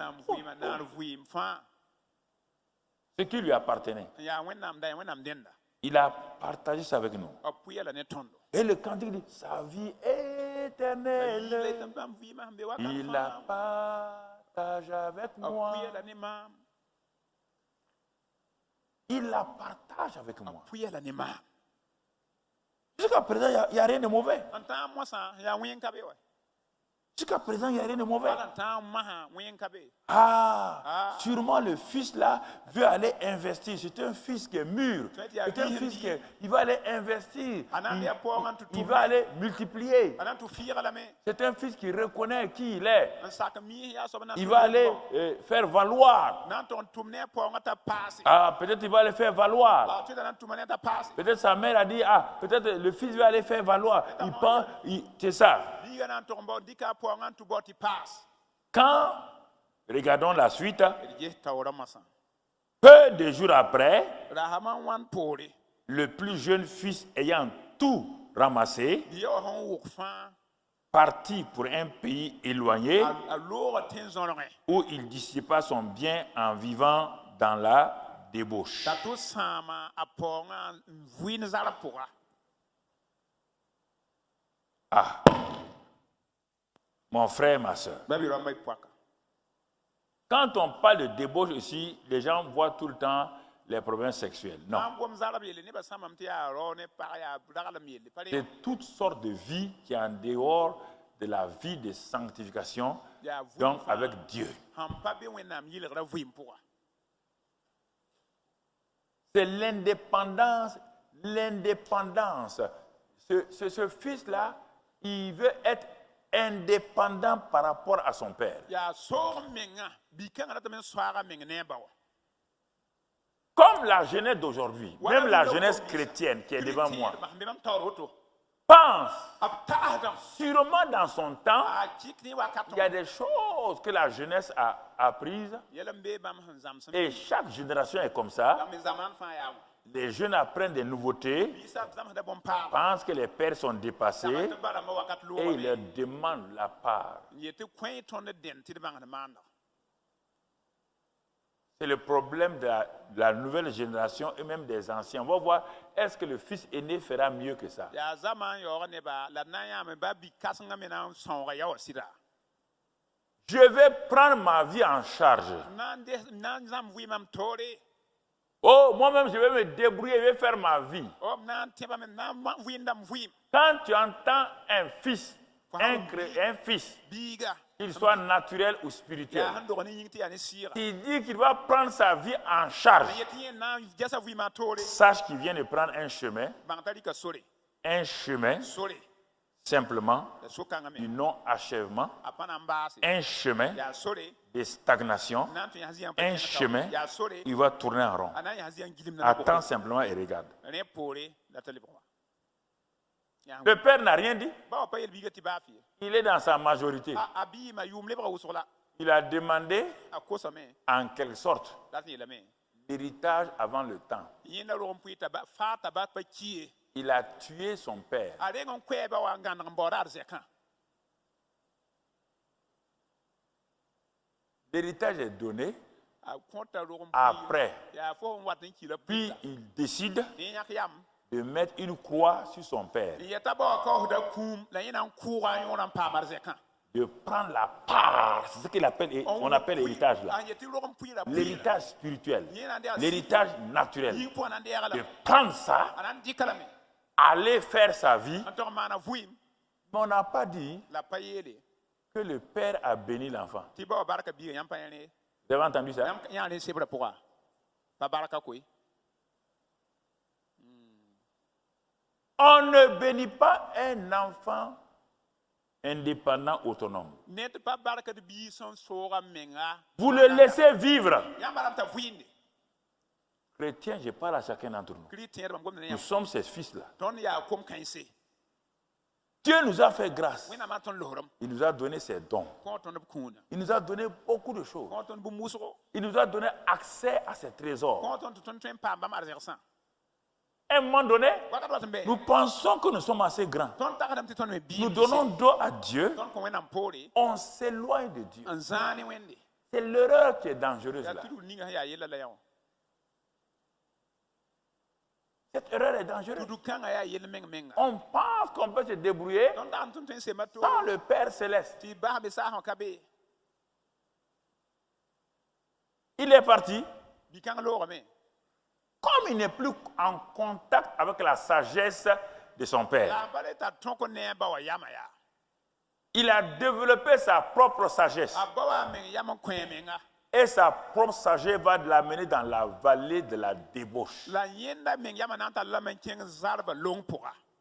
Ce qui lui appartenait. Il a partagé ça avec nous. Et le cantique dit, sa vie éternelle, il la partage avec moi. Il la partage avec moi. Jusqu'à présent, il n'y a rien de mauvais. Jusqu'à présent, il n'y a rien de mauvais. Sûrement le fils là veut aller investir. C'est un fils qui est mûr. C'est un fils qui va aller investir. Il va aller multiplier. C'est un fils qui reconnaît qui il est. Il va aller faire valoir. Peut-être il va aller faire valoir. Peut-être sa mère a dit, peut-être le fils va aller faire valoir. Il pense, c'est ça. Quand, regardons la suite, peu de jours après, le plus jeune fils ayant tout ramassé, parti pour un pays éloigné où il dissipa son bien en vivant dans la débauche. Mon frère, ma soeur. Quand on parle de débauche ici, les gens voient tout le temps les problèmes sexuels. Non. C'est toutes sortes de vies qui sont en dehors de la vie de sanctification, donc avec Dieu. C'est l'indépendance. L'indépendance. Ce fils-là, il veut être indépendant par rapport à son père. Comme la jeunesse d'aujourd'hui, même la jeunesse chrétienne qui est devant moi, pense, sûrement dans son temps, il y a des choses que la jeunesse a apprises. Et chaque génération est comme ça. Les jeunes apprennent des nouveautés, pensent que les pères sont dépassés et ils leur demandent la part. C'est le problème de la nouvelle génération et même des anciens. On va voir, est-ce que le fils aîné fera mieux que ça? Je vais prendre ma vie en charge. Oh, moi-même, je vais me débrouiller, je vais faire ma vie. Quand tu entends un fils, un fils, qu'il soit naturel ou spirituel, il dit qu'il va prendre sa vie en charge. Sache qu'il vient de prendre un chemin simplement du non-achèvement, un chemin de stagnation, un chemin, il va tourner en rond. Attends simplement et regarde. Le père n'a rien dit. Il est dans sa majorité. Il a demandé, en quelque sorte, l'héritage avant le temps. Il a tué son père. L'héritage est donné après. Puis il décide de mettre une croix sur son père. De prendre la part. C'est ce qu'on appelle l'héritage là. L'héritage spirituel. L'héritage naturel. De prendre ça, aller faire sa vie. Mais on n'a pas dit que le père a béni l'enfant. Vous avez entendu ça? On ne bénit pas un enfant indépendant, autonome. Vous le laissez vivre. Chrétien, je parle à chacun d'entre nous. Nous sommes ces fils-là. Dieu nous a fait grâce. Il nous a donné ses dons. Il nous a donné beaucoup de choses. Il nous a donné accès à ses trésors. À un moment donné, nous pensons que nous sommes assez grands. Nous donnons dos à Dieu. On s'éloigne de Dieu. C'est l'erreur qui est dangereuse là. Cette erreur est dangereuse. On pense qu'on peut se débrouiller sans le Père Céleste. Il est parti. Comme il n'est plus en contact avec la sagesse de son Père, il a développé sa propre sagesse. Et sa propre sagesse va l'amener dans la vallée de la débauche,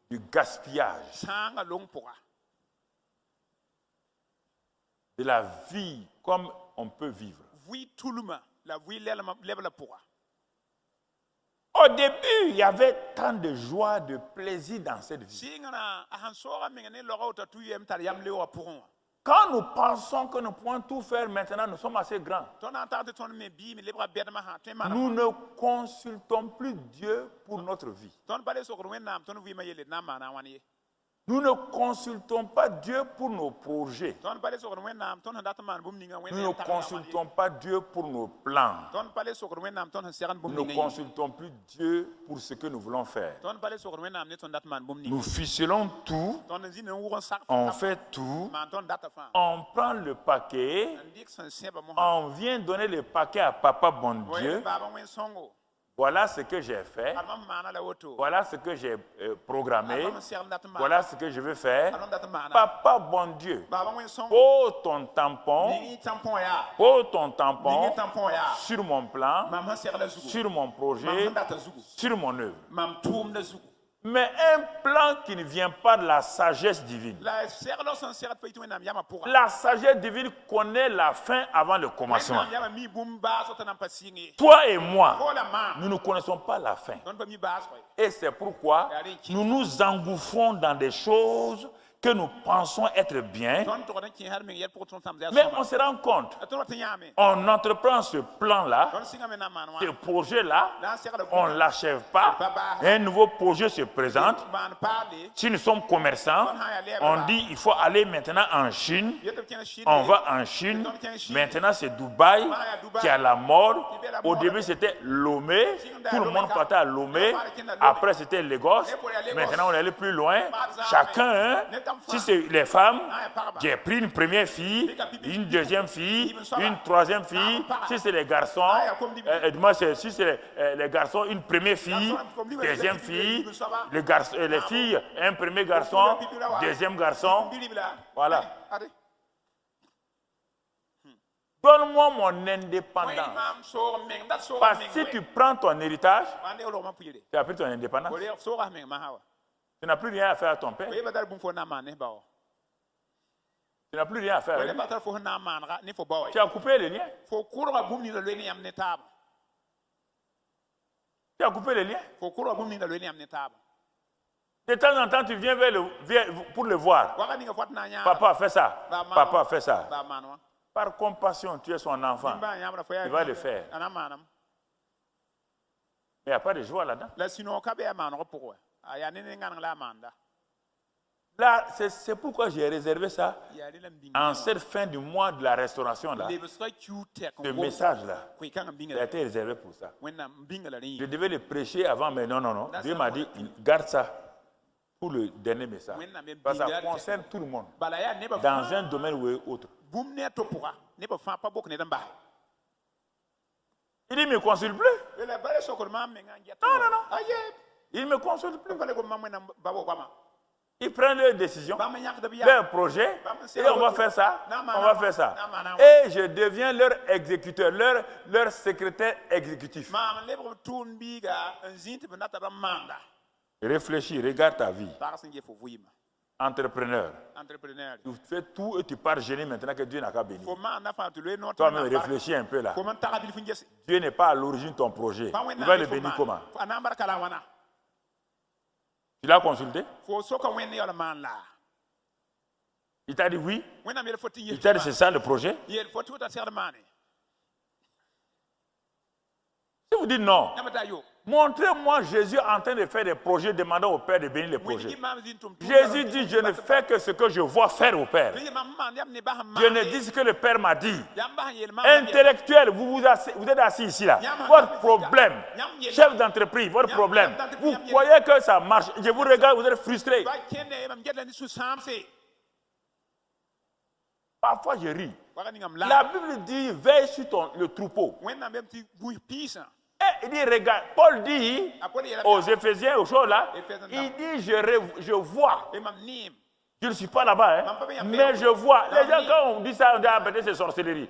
du gaspillage, de la vie comme on peut vivre. Au début, il y avait tant de joie, de plaisir dans cette vie. Quand nous pensons que nous pouvons tout faire maintenant, nous sommes assez grands. Nous ne consultons plus Dieu pour notre vie. Nous ne consultons pas Dieu pour nos projets. Nous ne consultons pas Dieu pour nos plans. Nous ne consultons plus Dieu pour ce que nous voulons faire. Nous ficelons tout, on fait tout, on prend le paquet, on vient donner le paquet à Papa bon Dieu. Voilà ce que j'ai fait. Voilà ce que j'ai programmé. Voilà ce que je veux faire. Papa bon Dieu, pose ton tampon sur mon plan, sur mon projet, sur mon œuvre. Mais un plan qui ne vient pas de la sagesse divine. La sagesse divine connaît la fin avant le commencement. Toi et moi, nous ne connaissons pas la fin. Et c'est pourquoi nous nous engouffrons dans des choses que nous pensons être bien, mais on se rend compte, on entreprend ce plan-là, ce projet-là, on ne l'achève pas, un nouveau projet se présente. Si nous sommes commerçants, on dit il faut aller maintenant en Chine, on va en Chine, maintenant c'est Dubaï qui est à la mode. Au début c'était Lomé, tout le monde partait à Lomé, après c'était Lagos, maintenant on est allé plus loin, chacun, si c'est les femmes, j'ai pris une première fille, une deuxième fille, une troisième fille. Si c'est les garçons, si c'est les garçons, une première fille, deuxième fille, les filles, un premier garçon, deuxième garçon. Voilà. Donne-moi mon indépendance. Parce que si tu prends ton héritage, tu as pris ton indépendance. Tu n'as plus rien à faire à ton père. Tu n'as plus rien à faire avec lui. Tu as coupé les liens. Tu as coupé les liens. De temps en temps, tu viens pour le voir. Papa a fait ça. Papa a fait ça. Par compassion, tu es son enfant. Il va le faire. Mais il n'y a pas de joie là-dedans. Là, c'est pourquoi j'ai réservé ça en cette fin du mois de la restauration là. Ce message-là, il a été réservé pour ça. Je devais le prêcher avant, mais non. Dieu m'a dit, garde ça pour le dernier message. Parce que ça concerne tout le monde, dans un domaine ou autre. Il ne me consulte plus. Non. Il ne me consulte plus. Ils prennent leurs décisions, leurs projets, et on va faire ça, on va faire ça. Et je deviens leur exécuteur, leur secrétaire exécutif. Réfléchis, regarde ta vie. Entrepreneur. Tu fais tout et tu pars gêner maintenant que Dieu n'a qu'à bénir. Toi-même réfléchis un peu là. Dieu n'est pas à l'origine de ton projet. Il va le bénir comment? Tu l'as consulté? Il t'a dit oui? Il t'a dit c'est ça le projet? Si vous dites non, montrez-moi Jésus en train de faire des projets, demandant au Père de bénir les projets. Jésus dit, je ne fais que ce que je vois faire au Père. Je ne dis ce que le Père m'a dit. Intellectuel, vous êtes assis ici là. Votre problème, chef d'entreprise, votre problème, vous croyez que ça marche. Je vous regarde, vous êtes frustré. Parfois je ris. La Bible dit, veille sur le troupeau. Et il dit, regarde, Paul dit aux Éphésiens, aux choses là, il dit, je vois. Je ne suis pas là-bas, hein, mais je vois. Les gens, quand on dit ça, on dit, ah, peut-être c'est sorcellerie.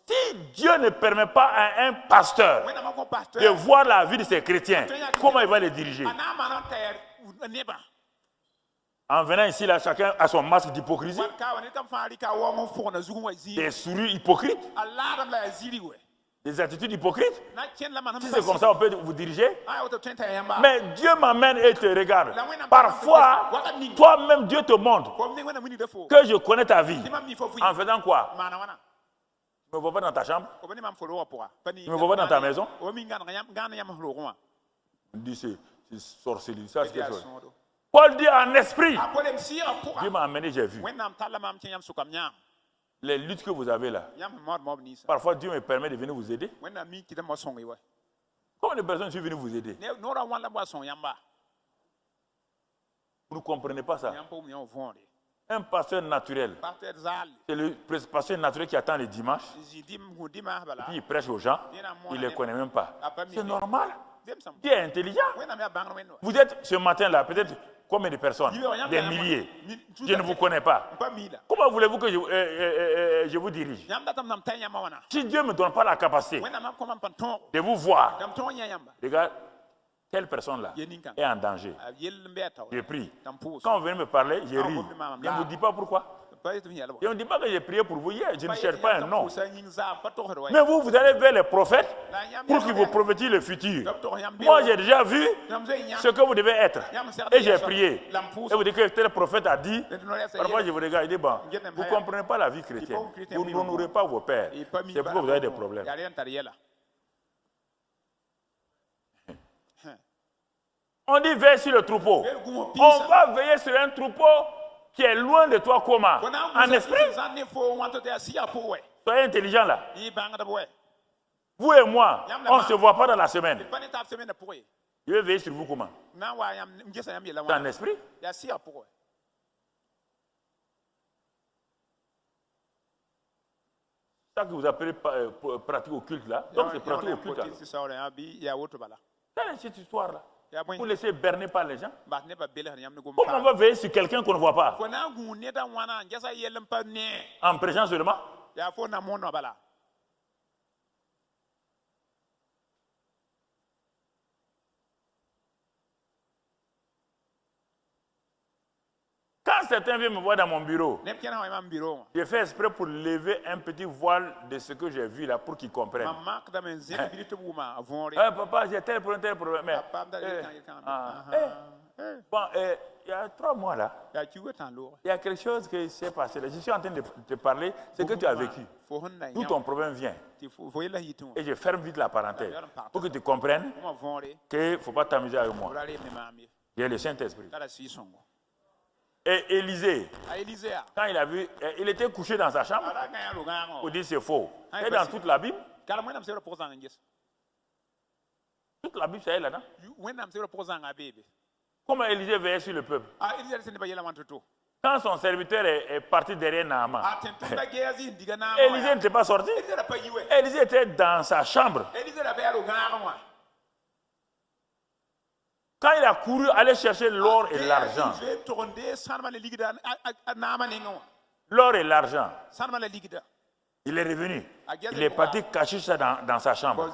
Si Dieu ne permet pas à un pasteur de voir la vie de ses chrétiens, comment il va les diriger? En venant ici, là, chacun a son masque d'hypocrisie. Des sourires hypocrites. Des attitudes hypocrites. Si c'est comme ça, on peut vous diriger. Mais Dieu m'amène et te regarde. Parfois, toi-même, Dieu te montre que je connais ta vie. En faisant quoi? Tu ne me vois pas dans ta chambre? Tu ne me vois pas dans ta maison? On dit c'est sorcellerie. Ça, c'est quelque chose. Paul dit en esprit. Dieu m'a amené, j'ai vu. Les luttes que vous avez là. Parfois, Dieu me permet de venir vous aider. Combien de personnes sont venues vous aider? Vous ne comprenez pas ça. Un pasteur naturel. C'est le pasteur naturel qui attend les dimanches. Et puis il prêche aux gens. Il ne les connaît même pas. C'est normal. Dieu est intelligent. Vous êtes ce matin-là, peut-être combien de personnes? Des milliers. Je ne vous connais pas. Comment voulez-vous que je vous dirige? Si Dieu ne me donne pas la capacité de vous voir, regarde, telle personne-là est en danger. Je prie. Quand vous venez me parler, je ris. Je ne vous dis pas pourquoi. Je ne dis pas que j'ai prié pour vous hier, je ne cherche pas un nom. Mais vous allez vers les prophètes pour qu'ils vous prophétisent le futur. Moi, j'ai déjà vu ce que vous devez être. Et j'ai prié. Et vous dites que tel prophète a dit, parfois je vous regarde et je dis, bon, vous ne comprenez pas la vie chrétienne. Vous n'honorez pas vos pères. C'est pourquoi vous avez des problèmes. On dit veille sur le troupeau. On va veiller sur un troupeau qui est loin de toi comment? En esprit. Soyez intelligent là. Vous et moi, on ne se voit pas dans la semaine. Je vais veiller sur vous comment? En esprit. Ça que vous appelez pratique occulte là. Donc c'est pratique occulte là. C'est cette histoire là. Vous laissez berner par les gens. Comment on va veiller sur quelqu'un qu'on ne voit pas? En prêchant seulement? Quand certains viennent me voir dans mon bureau, je fais exprès pour lever un petit voile de ce que j'ai vu là pour qu'ils comprennent. Papa, j'ai tel problème, mais... Bon, il y a 3 mois là, il y a quelque chose qui s'est passé là. Je suis en train de te parler, c'est que tu as vécu. D'où ton problème vient. Et je ferme vite la parenthèse pour que tu comprennes qu'il ne faut pas t'amuser avec moi. Il y a le Saint-Esprit. Et Élisée, quand il a vu, il était couché dans sa chambre, on dit c'est faux. Et dans toute la Bible, c'est elle là-dedans. Comment Élisée veillait sur le peuple? Quand son serviteur est parti derrière Naaman, Élisée n'était pas sorti. Élisée était dans sa chambre. Quand il a couru aller chercher l'or et l'argent, l'or et l'argent, il est revenu. Il est parti cacher ça dans sa chambre. Et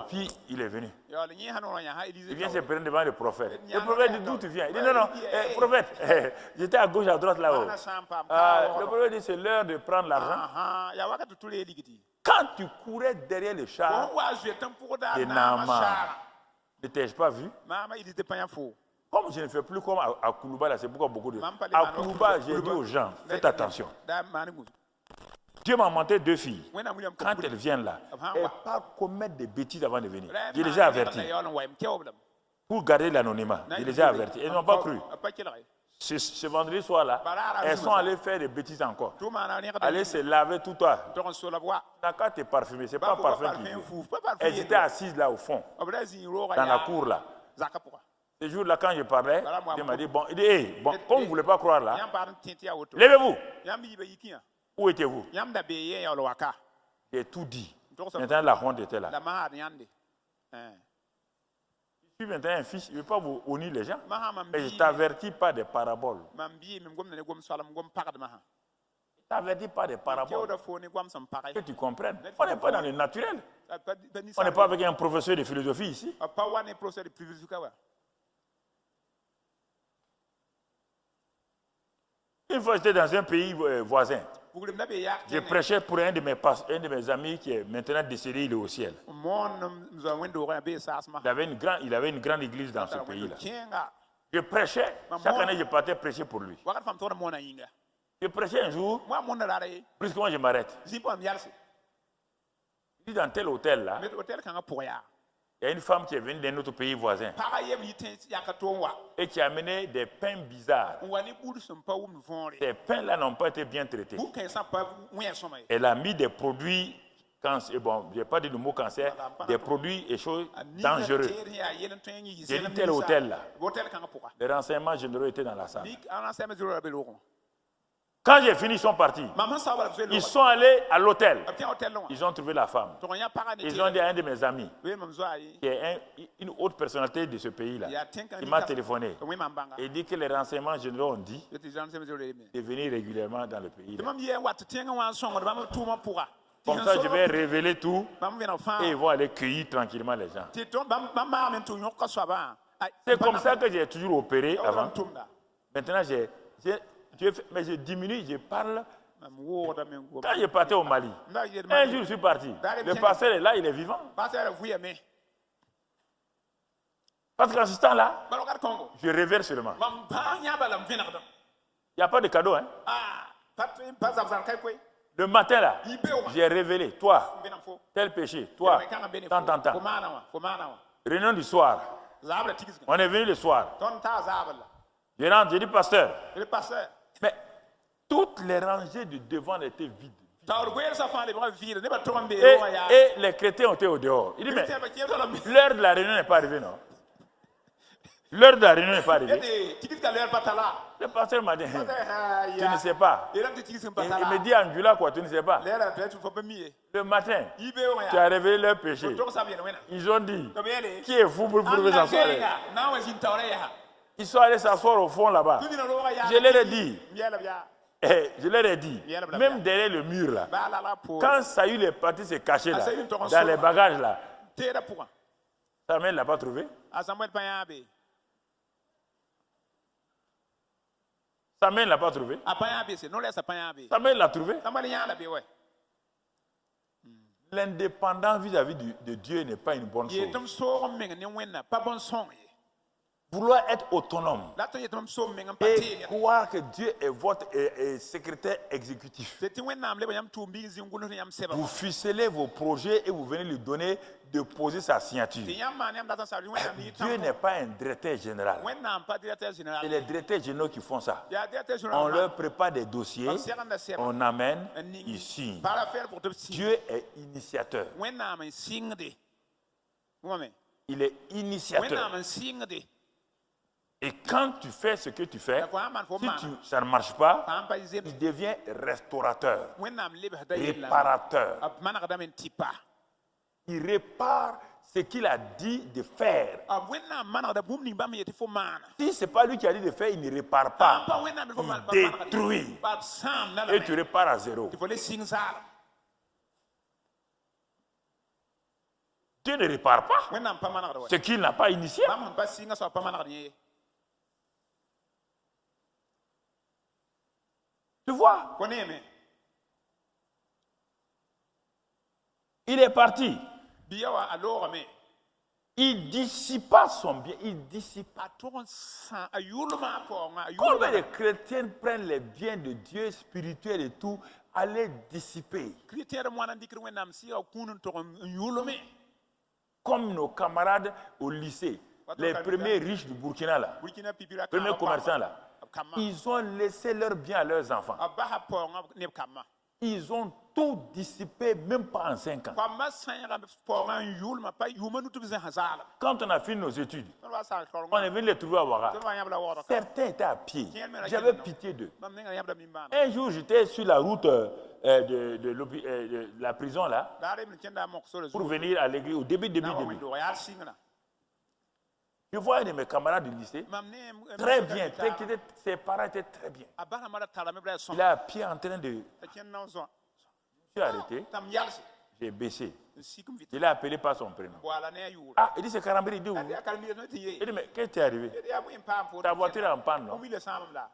puis il est venu. Il vient se prendre devant le prophète. Le prophète dit d'où tu viens? Il dit non, prophète, j'étais à gauche, à droite là-haut. Le prophète dit c'est l'heure de prendre l'argent. Quand tu courais derrière le char de Naaman, ne t'ai-je pas vu? Comme je ne fais plus comme à Koulouba, là, c'est pourquoi beaucoup de... À Koulouba, j'ai dit aux gens, faites attention. Dieu m'a montré 2 filles. Quand elles viennent là, elles parlent commettre des bêtises avant de venir. Je les ai avertis. Pour garder l'anonymat, je les ai avertis. Elles n'ont pas cru. Ce vendredi soir là, elles sont allées faire des bêtises encore. Aller se laver tout tard. La carte est parfumée, c'est pas parfum qui faut. Elles étaient assises là au fond, dans la cour là. Ce jour-là, quand je parlais, il m'a dit, bon, hey, bon, comme vous ne voulez pas croire là, levez-vous. Où étiez-vous? J'ai tout dit. Maintenant, la honte était là. Je suis maintenant un fils, je ne veux pas vous honner les gens, mais je ne t'avertis pas des paraboles. Je ne t'avertis pas des paraboles. Que tu comprennes. On n'est pas dans le naturel. On n'est pas avec un professeur de philosophie ici. Une fois, j'étais dans un pays voisin. Je prêchais pour un de mes amis qui est maintenant décédé, il est au ciel. Il avait une grande église dans ce pays-là. Je prêchais, chaque année je partais prêcher pour lui. Je prêchais un jour, brusquement je m'arrête. Je dis dans tel hôtel là, il y a une femme qui est venue d'un autre pays voisin et qui a amené des pains bizarres. Ces pains-là n'ont pas été bien traités. Elle a mis des produits, bon, je n'ai pas dit le mot cancer, des produits et choses dangereux. J'ai dit tel hôtel là. Les renseignements généraux étaient dans la salle. Quand j'ai fini, ils sont partis. Ils sont allés à l'hôtel. Ils ont trouvé la femme. Ils ont dit à un de mes amis, qui est une haute personnalité de ce pays-là, il m'a téléphoné. Il dit que les renseignements généraux ont dit de venir régulièrement dans le pays. Comme ça, je vais révéler tout et ils vont aller cueillir tranquillement les gens. C'est comme ça que j'ai toujours opéré avant. Maintenant, mais je diminue, je parle. Quand je partais au Mali, un jour je suis parti. Le pasteur est là, il est vivant. Parce qu'en ce temps-là, je révèle seulement. Il n'y a pas de cadeau. Hein? Le matin là, j'ai révélé, toi, tel péché, toi, tant. Réunion du soir. On est venu le soir. Je rentre, j'ai dit pasteur. Mais toutes les rangées de devant étaient vides. Et les chrétiens étaient au dehors. Il dit, mais l'heure de la réunion n'est pas arrivée, non? L'heure de la réunion n'est pas arrivée. Le pasteur m'a dit, tu ne sais pas. Il me dit, Angela, quoi, tu ne sais pas. Le matin, tu as révélé leur péché. Ils ont dit, qui est fou pour prouver s'asseoir? Ils sont allés s'asseoir au fond là-bas. Je leur ai dit, même derrière le mur là, quand Saül est parti se cacher là, dans les bagages là, Samuel ne l'a pas trouvé. Samuel ne l'a pas trouvé. Samuel l'a trouvé. L'indépendance vis-à-vis de Dieu n'est pas une bonne chose. Vouloir être autonome et croire que Dieu est votre secrétaire exécutif. Vous ficelez vos projets et vous venez lui donner de poser sa signature. Dieu n'est pas un directeur général. C'est les directeurs généraux qui font ça. On leur prépare des dossiers, on amène ici. Dieu est initiateur. Il est initiateur. Et quand tu fais ce que tu fais, si ça ne marche pas, il devient restaurateur, réparateur. Il répare ce qu'il a dit de faire. Si ce n'est pas lui qui a dit de faire, il ne répare pas. Il détruit. Et tu répares à zéro. Dieu ne répare pas ce qu'il n'a pas initié. Tu vois? Il est parti. Il dissipa son bien, il dissipa. Combien de chrétiens prennent les biens de Dieu spirituels et tout, à les dissiper? Comme nos camarades au lycée, les premiers riches du Burkina là, premiers commerçants là, ils ont laissé leurs biens à leurs enfants. Ils ont tout dissipé, même pas en 5 ans. Quand on a fini nos études, on est venu les trouver à Ouaga. Certains étaient à pied. J'avais pitié d'eux. Un jour, j'étais sur la route de la prison là, pour venir à l'église au début. Je vois un de mes camarades du lycée, très bien, ses parents étaient très bien. Il est à pied en train de... Je suis arrêté, j'ai baissé. Il a appelé par son prénom. Ah, il dit c'est Karambiri, il dit où? Il dit mais qu'est-ce qui t'est arrivé? Ta voiture est en panne, non? Il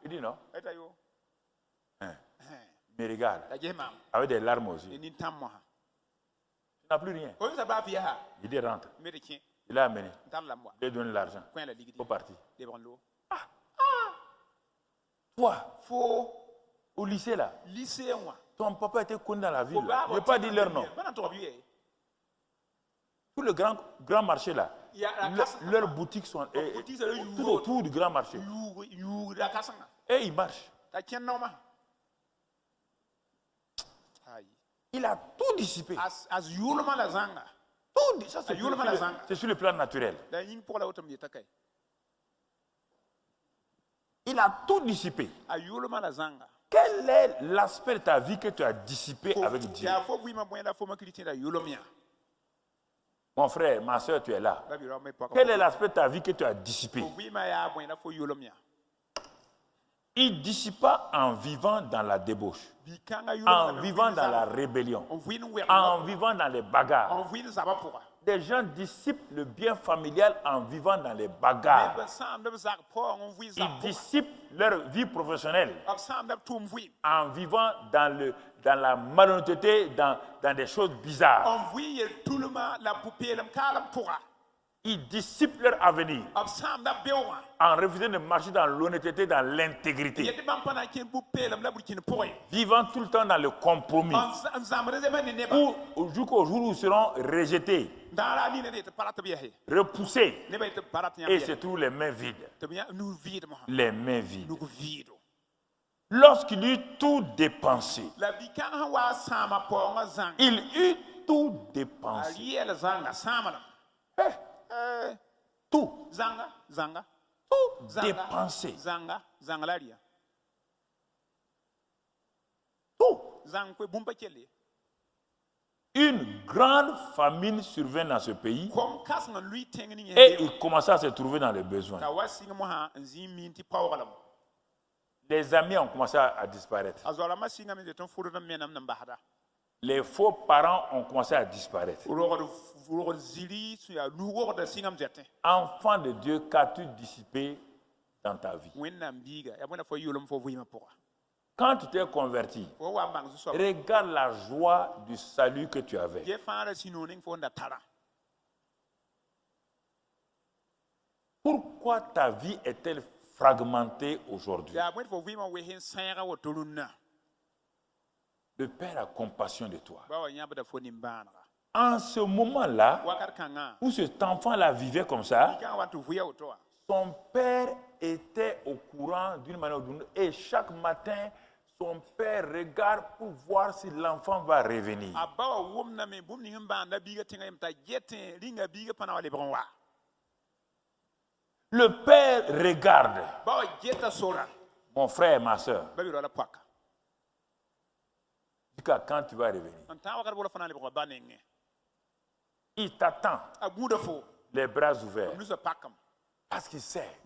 dit non. Mais regarde, avec des larmes aussi. Il n'a plus rien. Il dit rentre. Il a amené. Il a donné l'argent. Il faut partir. Toi, au lycée là, ton papa était connu dans la ville. Je ne vais pas dire leur nom. Tout le grand marché là, leurs boutiques sont tout autour du grand marché. Et ils marchent. Il a tout dissipé. Tout, ça c'est sur le plan naturel. Il a tout dissipé. Quel est l'aspect de ta vie que tu as dissipé avec Dieu? Mon frère, ma soeur, tu es là. Quel est l'aspect de ta vie que tu as dissipé? Il dissipa en vivant dans la débauche, en vivant dans la rébellion, en vivant dans les bagarres. Des gens dissipent le bien familial en vivant dans les bagarres. Ils dissipent leur vie professionnelle en vivant dans la malhonnêteté, dans des choses bizarres. Ils dissipent leur avenir en refusant de marcher dans l'honnêteté, dans l'intégrité. Vivant tout le temps dans le compromis. Jusqu'au jour où ils seront rejetés, repoussés, et se trouvent les mains vides. Les mains vides. Lorsqu'il eut tout dépensé, il eut tout dépensé. Tout. Tout dépensé. Tout. Une grande famine survint dans ce pays et il commença à se trouver dans les besoins. Les amis ont commencé à disparaître. Les faux parents ont commencé à disparaître. Enfant de Dieu, qu'as-tu dissipé dans ta vie? Quand tu t'es converti, regarde la joie du salut que tu avais. Pourquoi ta vie est-elle fragmentée aujourd'hui? Le Père a compassion de toi. En ce moment-là, où cet enfant-là vivait comme ça, son père était au courant d'une manière ou d'une autre. Et chaque matin, son père regarde pour voir si l'enfant va revenir. Le père regarde. Mon frère, ma soeur. Quand tu vas revenir, il t'attend, les bras ouverts, parce qu'il sait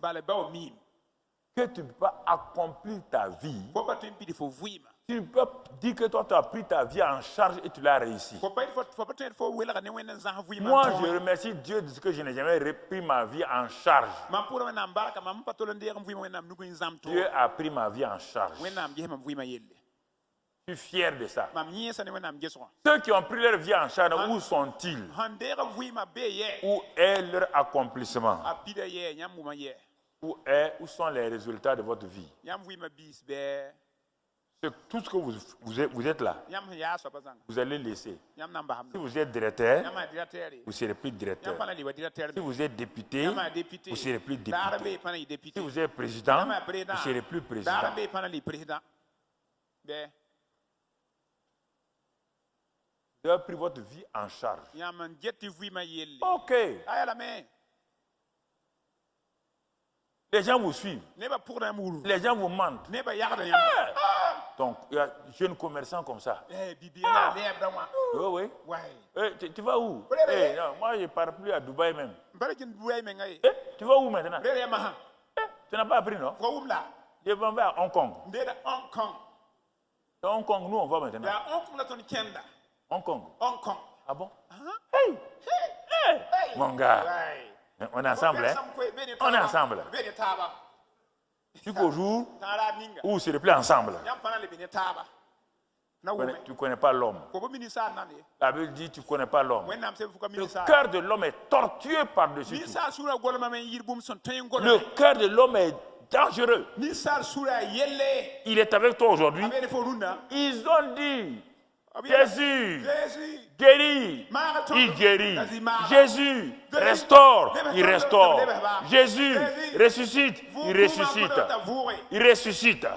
que tu ne peux pas accomplir ta vie. Tu ne peux pas dire que toi tu as pris ta vie en charge et tu l'as réussi. Moi je remercie Dieu de ce que je n'ai jamais pris ma vie en charge. Dieu a pris ma vie en charge. Je suis fier de ça. Ceux qui ont pris leur vie en charge, où sont-ils? Où est leur accomplissement? Où sont les résultats de votre vie? Tout ce que vous êtes là, vous allez laisser. Si vous êtes directeur, vous ne serez plus directeur. Si vous êtes député, vous ne serez plus député. Si vous êtes président, vous ne serez plus président. Vous avez pris votre vie en charge. Ok. Les gens vous suivent. Les gens vous mentent. Donc, il y a des jeunes commerçants comme ça. Oui. Tu vas où? Non, moi, je ne pars plus à Dubaï même. Tu vas où maintenant? Tu n'as pas appris, non? Je vais à Hong Kong. À Hong Kong, nous, on va maintenant. Hong Kong. Ah bon? Hey! Mon gars. On est ensemble, hein? On est ensemble. Jusqu'au jour où c'est plus ensemble. Tu ne connais pas l'homme. La Bible dit tu ne connais pas l'homme. Le cœur de l'homme est tortueux par-dessus tout. Le cœur de l'homme est dangereux. Il est avec toi aujourd'hui. Ils ont dit Jésus guérit, il guérit. Jésus restaure, il restaure. Jésus ressuscite, il ressuscite. Il ressuscite.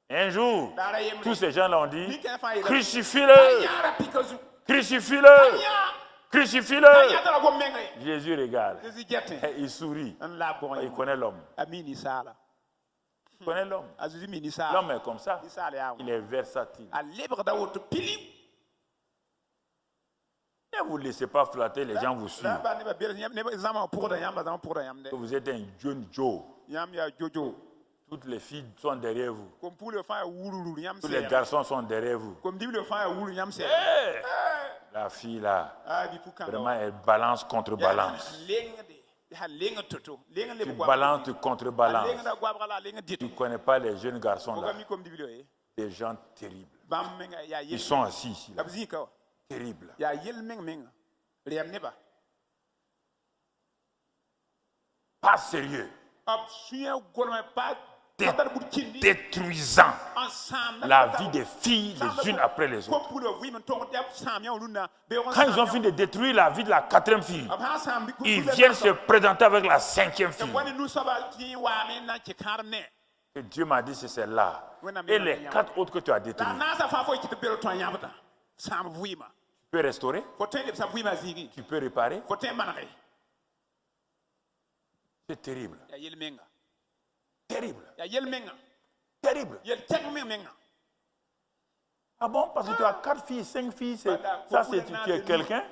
Un jour, tous ces gens-là ont dit crucifie-le, crucifie-le, crucifie-le. Jésus regarde, il sourit, il connaît l'homme. Tu connais l'homme. L'homme est comme ça. Il est versatile. Ne vous laissez pas flatter, les gens vous suivent. Vous êtes un jeune Joe. Toutes les filles sont derrière vous. Tous les garçons sont derrière vous. La fille là, vraiment elle balance contre balance. Tu balances, tu contrebalances. Tu ne connais pas les jeunes garçons là. Des gens terribles. Ils sont assis ici. Là. Terribles. Pas sérieux. Détruisant la vie des filles les unes après les autres. Quand ils ont fini de détruire la vie de la quatrième fille, ils viennent se présenter avec la cinquième fille. Et Dieu m'a dit c'est celle-là. Et les 4 autres que tu as détruits. Tu peux restaurer. Tu peux réparer. C'est terrible. Terrible. Terrible. Ah bon, parce que tu as 4 filles, 5 filles, ça c'est tu es quelqu'un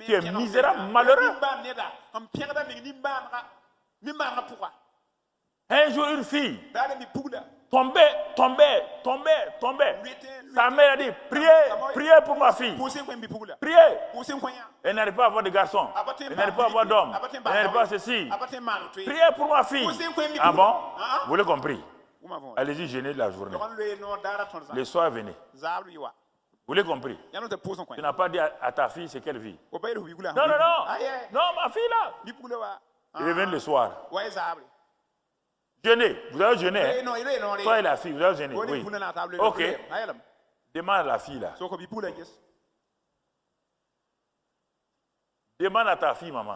qui est misérable, malheureux. Un jour, une fille tombait. Sa mère a dit, priez pour ma fille. Priez. Elle n'arrive pas à avoir de garçon. Elle n'arrive pas à avoir d'homme. Elle n'arrive pas à ceci. Priez pour ma fille. Ah bon? Vous l'avez compris? Allez-y, jeûnez de la journée. Le soir, venez. Vous l'avez compris? Tu n'as pas dit à ta fille c'est quelle vie? Non, ma fille là. Revenez le soir. Jeûnez. Vous avez jeûné. Toi et la fille, vous avez jeûné. Oui. Ok. Demande à la fille là. Demande à ta fille, maman.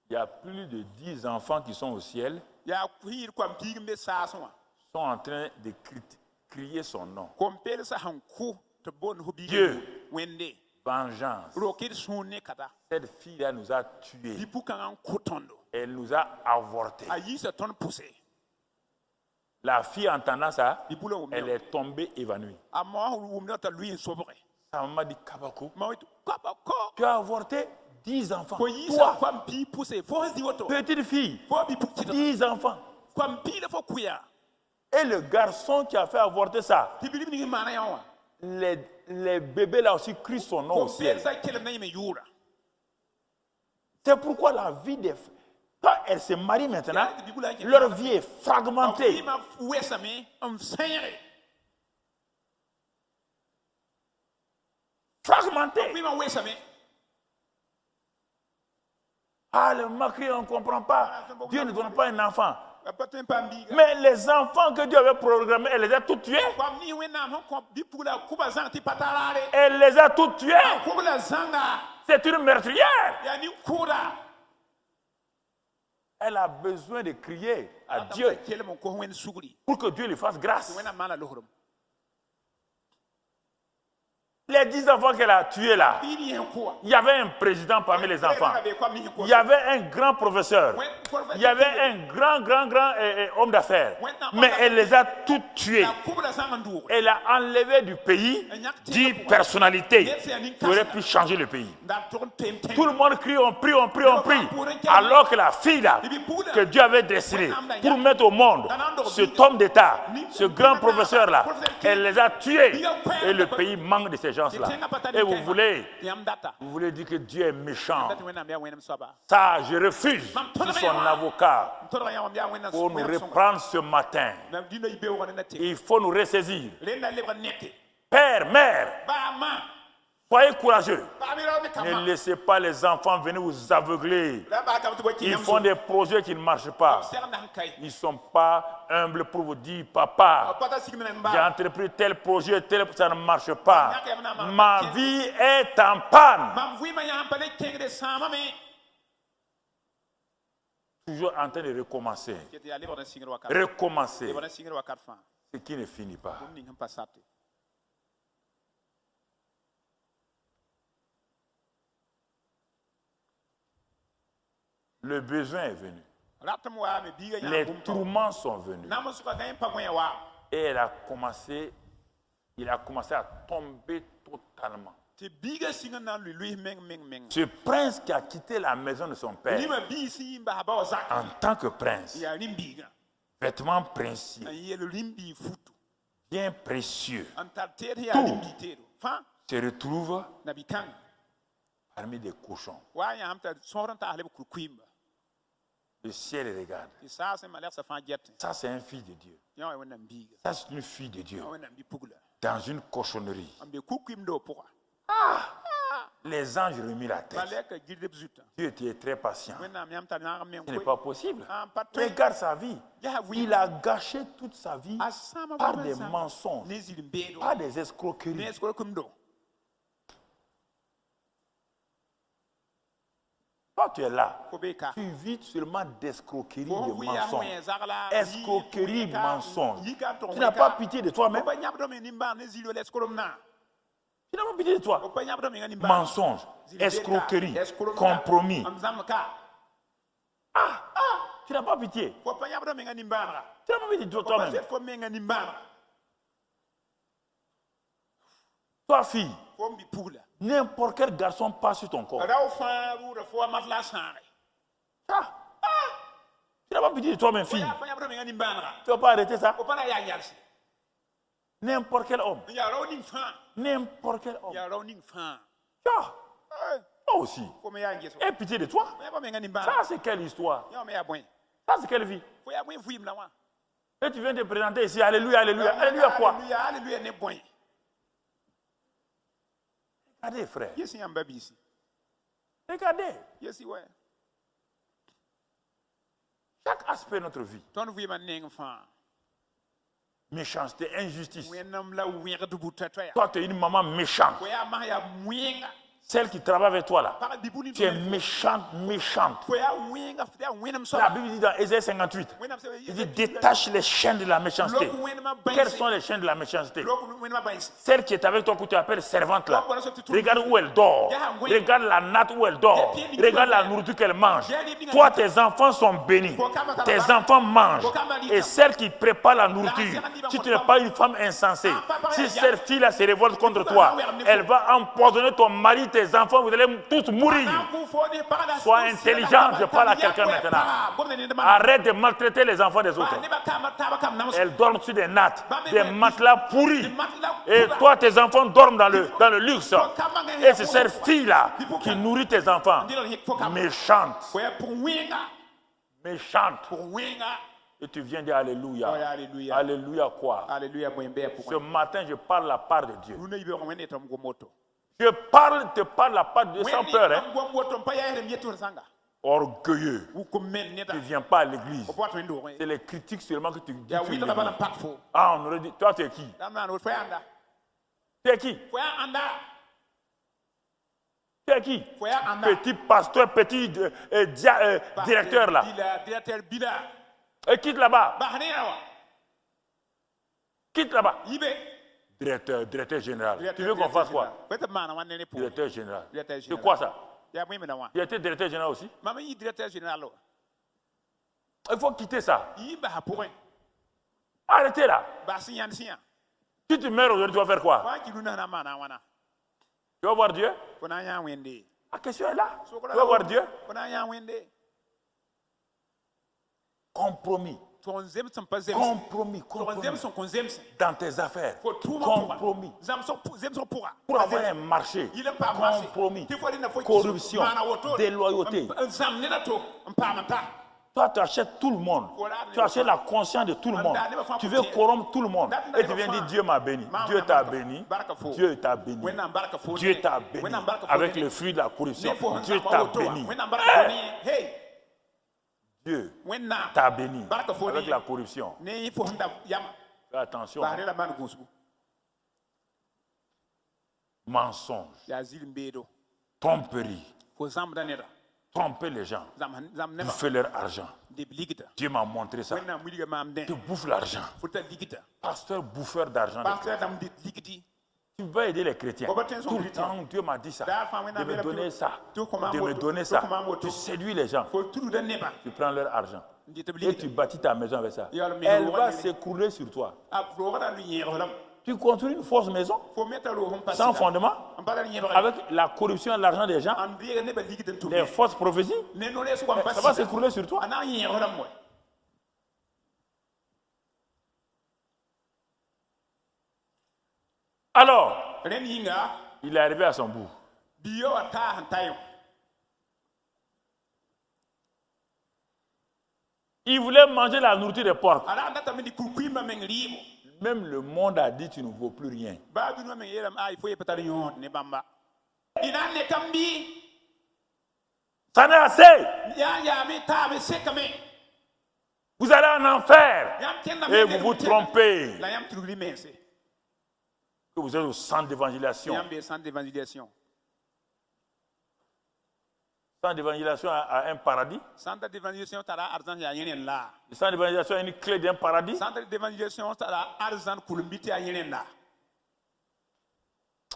Il y a plus de 10 enfants qui sont au ciel. Sont en train de crier son nom. Dieu. Vengeance. Cette fille-là nous a tués. Elle nous a avortés. La fille, entendant ça, elle est tombée évanouie. Sa maman dit Kabako, tu as avorté 10 enfants. Toi, petite fille, 10 enfants. Et le garçon qui a fait avorter ça, les bébés là aussi crient son nom au ciel. C'est pourquoi la vie des Quand elles se marient maintenant, leur vie est fragmentée. Fragmentée. Ah, le mari, on ne comprend pas. Dieu ne donne pas un enfant. Mais les enfants que Dieu avait programmés, elle les a tous tués. Elle les a tous tués. C'est une meurtrière. Elle a besoin de crier à Dieu pour que Dieu lui fasse grâce. Les 10 enfants qu'elle a tués là, il y avait un président parmi les enfants. Il y avait un grand professeur. Il y avait un grand homme d'affaires. Mais elle les a tous tués. Elle a enlevé du pays 10 personnalités qui auraient pu changer le pays. Tout le monde crie, on prie. Alors que la fille là, que Dieu avait destinée pour mettre au monde cet homme d'État, ce grand professeur là, elle les a tués. Et le pays manque de ces gens-là. Et vous voulez dire que Dieu est méchant. Ça, je refuse. Je suis son avocat. Pour nous reprendre ce matin, il faut nous ressaisir. Père, mère, soyez courageux. Ne laissez pas les enfants venir vous aveugler. Ils font des projets qui ne marchent pas. Ils ne sont pas humbles pour vous dire, papa, j'ai entrepris tel projet, ça ne marche pas. Ma vie est en panne. Toujours en train de recommencer. Recommencer. Ce qui ne finit pas. Le besoin est venu. Les tourments sont venus. Et il a commencé à tomber totalement. Ce prince qui a quitté la maison de son père en tant que prince, vêtements précieux, bien précieux, tout se retrouve parmi des cochons. Le ciel regarde. Ça, c'est un fils de Dieu. Ça, c'est une fille de Dieu. Dans une cochonnerie. Les anges remis la tête. Dieu était très patient. Ce n'est pas possible. Regarde sa vie. Il a gâché toute sa vie par des mensonges, par des escroqueries. Toi, tu es là. Tu vis seulement d'escroquerie, de mensonges. Escroquerie, mensonges. Tu n'as pas pitié de toi-même. Tu n'as pas pitié de toi. Mensonges, escroquerie, compromis. Tu n'as pas pitié. Tu n'as pas pitié de toi-même. Toi, fille, n'importe quel garçon passe sur ton corps. Tu n'as pas pitié de toi-même, fille. Tu ne vas pas arrêter ça. N'importe quel homme. N'importe quel homme. Toi aussi. Aie pitié de toi. Ça, c'est quelle histoire? Ça, c'est quelle vie? Et tu viens te présenter ici. Alléluia, alléluia. Alléluia quoi? Regardez, frère. Regardez. Chaque aspect de notre vie. Méchanceté, injustice. Toi, tu es une maman méchante. Celle qui travaille avec toi là. Tu es méchante. La Bible dit dans Ésaïe 58, il dit détache les chaînes de la méchanceté. Quelles sont les chaînes de la méchanceté? Celle qui est avec toi que tu appelles servante là. Regarde où elle dort. Regarde la natte où elle dort. Regarde la nourriture qu'elle mange. Toi, tes enfants sont bénis. Tes enfants mangent. Et celle qui prépare la nourriture, si tu n'es pas une femme insensée, si cette fille là se révolte contre toi, elle va empoisonner ton mari, tes enfants, vous allez tous mourir. Sois intelligent, je parle à quelqu'un maintenant. Arrête de maltraiter les enfants des autres. Elles dorment sur des nattes, des matelas pourris. Et toi, tes enfants dorment dans le luxe. Et c'est cette fille-là qui nourrit tes enfants. Méchante. méchante. Et tu viens dire Alléluia. Oh, alléluia. Alléluia quoi? Alléluia. Ce matin, je parle la part de Dieu. Je te parle la part de Dieu sans peur. Hein? Orgueilleux. Tu ne viens pas à l'église. C'est les critiques seulement que tu dis. Ah, on aurait dit, toi tu es qui? Tu es qui? Tu es qui? Petit pasteur, petit directeur là. Et quitte là-bas. Quitte là-bas. Directeur général. Tu veux qu'on fasse quoi? Directeur général. C'est quoi ça? Il était directeur général aussi. Il faut quitter ça. Arrêtez là. Si tu meurs aujourd'hui, tu vas faire quoi? Tu vas voir Dieu? La question est là. Tu vas voir Dieu? Compromis. Compromis. Dans tes affaires. Compromis. Pour avoir un marché. Compromis. Corruption. Déloyauté. Toi, tu achètes tout le monde. Tu achètes la conscience de tout le monde. Tu veux corrompre tout le monde. Et tu viens dire Dieu m'a béni. Dieu t'a béni. Dieu t'a béni. Dieu t'a béni. Avec le fruit de la corruption. Dieu t'a béni. Dieu t'a béni avec la corruption. Fais attention. Mensonge. Tromperie. Tromper les gens. Tu fais leur argent. Dieu m'a montré ça. Tu bouffes l'argent. Pasteur bouffeur d'argent. Tu vas aider les chrétiens. Tout le temps, Dieu m'a dit ça. De me donner ça. De me donner ça. Tu séduis les gens. Tu prends leur argent. Et tu bâtis ta maison avec ça. Elle va s'écrouler sur toi. Tu construis une fausse maison sans fondement avec la corruption et l'argent des gens, les fausses prophéties. Ça va s'écrouler sur toi. Alors, il est arrivé à son bout. Il voulait manger la nourriture des porcs. Même le monde a dit tu ne vaux plus rien. Ça n'est assez. Vous allez en enfer et vous vous trompez. Que vous êtes au centre d'évangélisation. Le centre d'évangélisation a un paradis. Le centre d'évangélisation a une clé d'un paradis.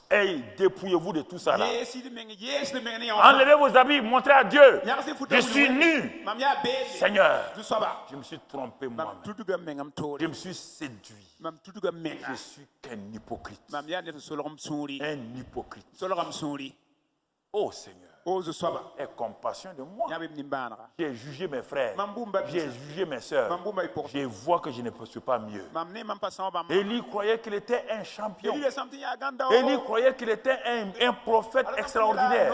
Et dépouillez-vous de tout ça là. Enlevez vos habits, montrez à Dieu. Je suis nu. Seigneur, je me suis trompé moi-même. Je me suis séduit. Je suis qu'un hypocrite. Un hypocrite. Oh Seigneur. Aie compassion de moi. J'ai jugé mes frères. J'ai jugé mes sœurs. Je vois que je ne suis pas mieux. Élie croyait qu'il était un champion. Élie croyait qu'il était un prophète extraordinaire.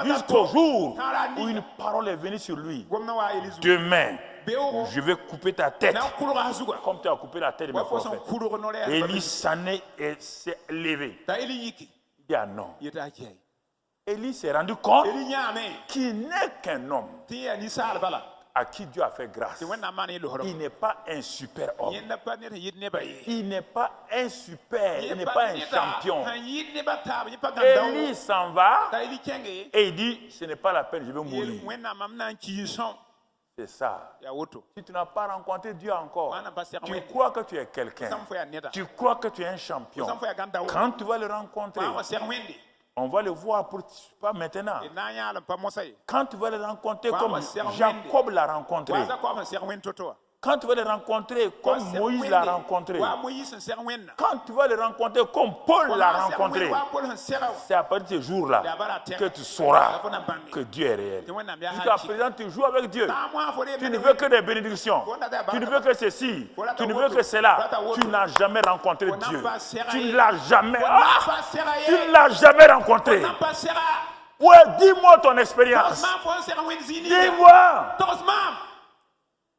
Jusqu'au jour où une parole est venue sur lui. Demain, je vais couper ta tête comme tu as coupé la tête de mes prophètes. Élie s'en est et s'est levé. Il dit ah non. Élie s'est rendu compte qu'il n'est qu'un homme à qui Dieu a fait grâce. Il n'est pas un super homme. Il n'est pas un super, il n'est pas un champion. Élie s'en va et il dit, ce n'est pas la peine, je vais mourir. C'est ça. Si tu n'as pas rencontré Dieu encore, tu crois que tu es quelqu'un. Tu crois que tu es un champion. Quand tu vas le rencontrer, on va le voir pas maintenant. Quand tu vas le rencontrer comme Jacob l'a rencontré. Quand tu vas le rencontrer comme Moïse l'a rencontré. Quand tu vas le rencontrer comme Paul l'a rencontré. C'est à partir de ce jour-là que tu sauras que Dieu est réel. Jusqu'à présent, tu joues avec Dieu. Tu ne veux que des bénédictions. Tu ne veux que ceci. Tu ne veux que cela. Tu n'as jamais rencontré Dieu. Tu ne l'as jamais. Tu ne l'as jamais rencontré. Ouais, dis-moi ton expérience. Dis-moi.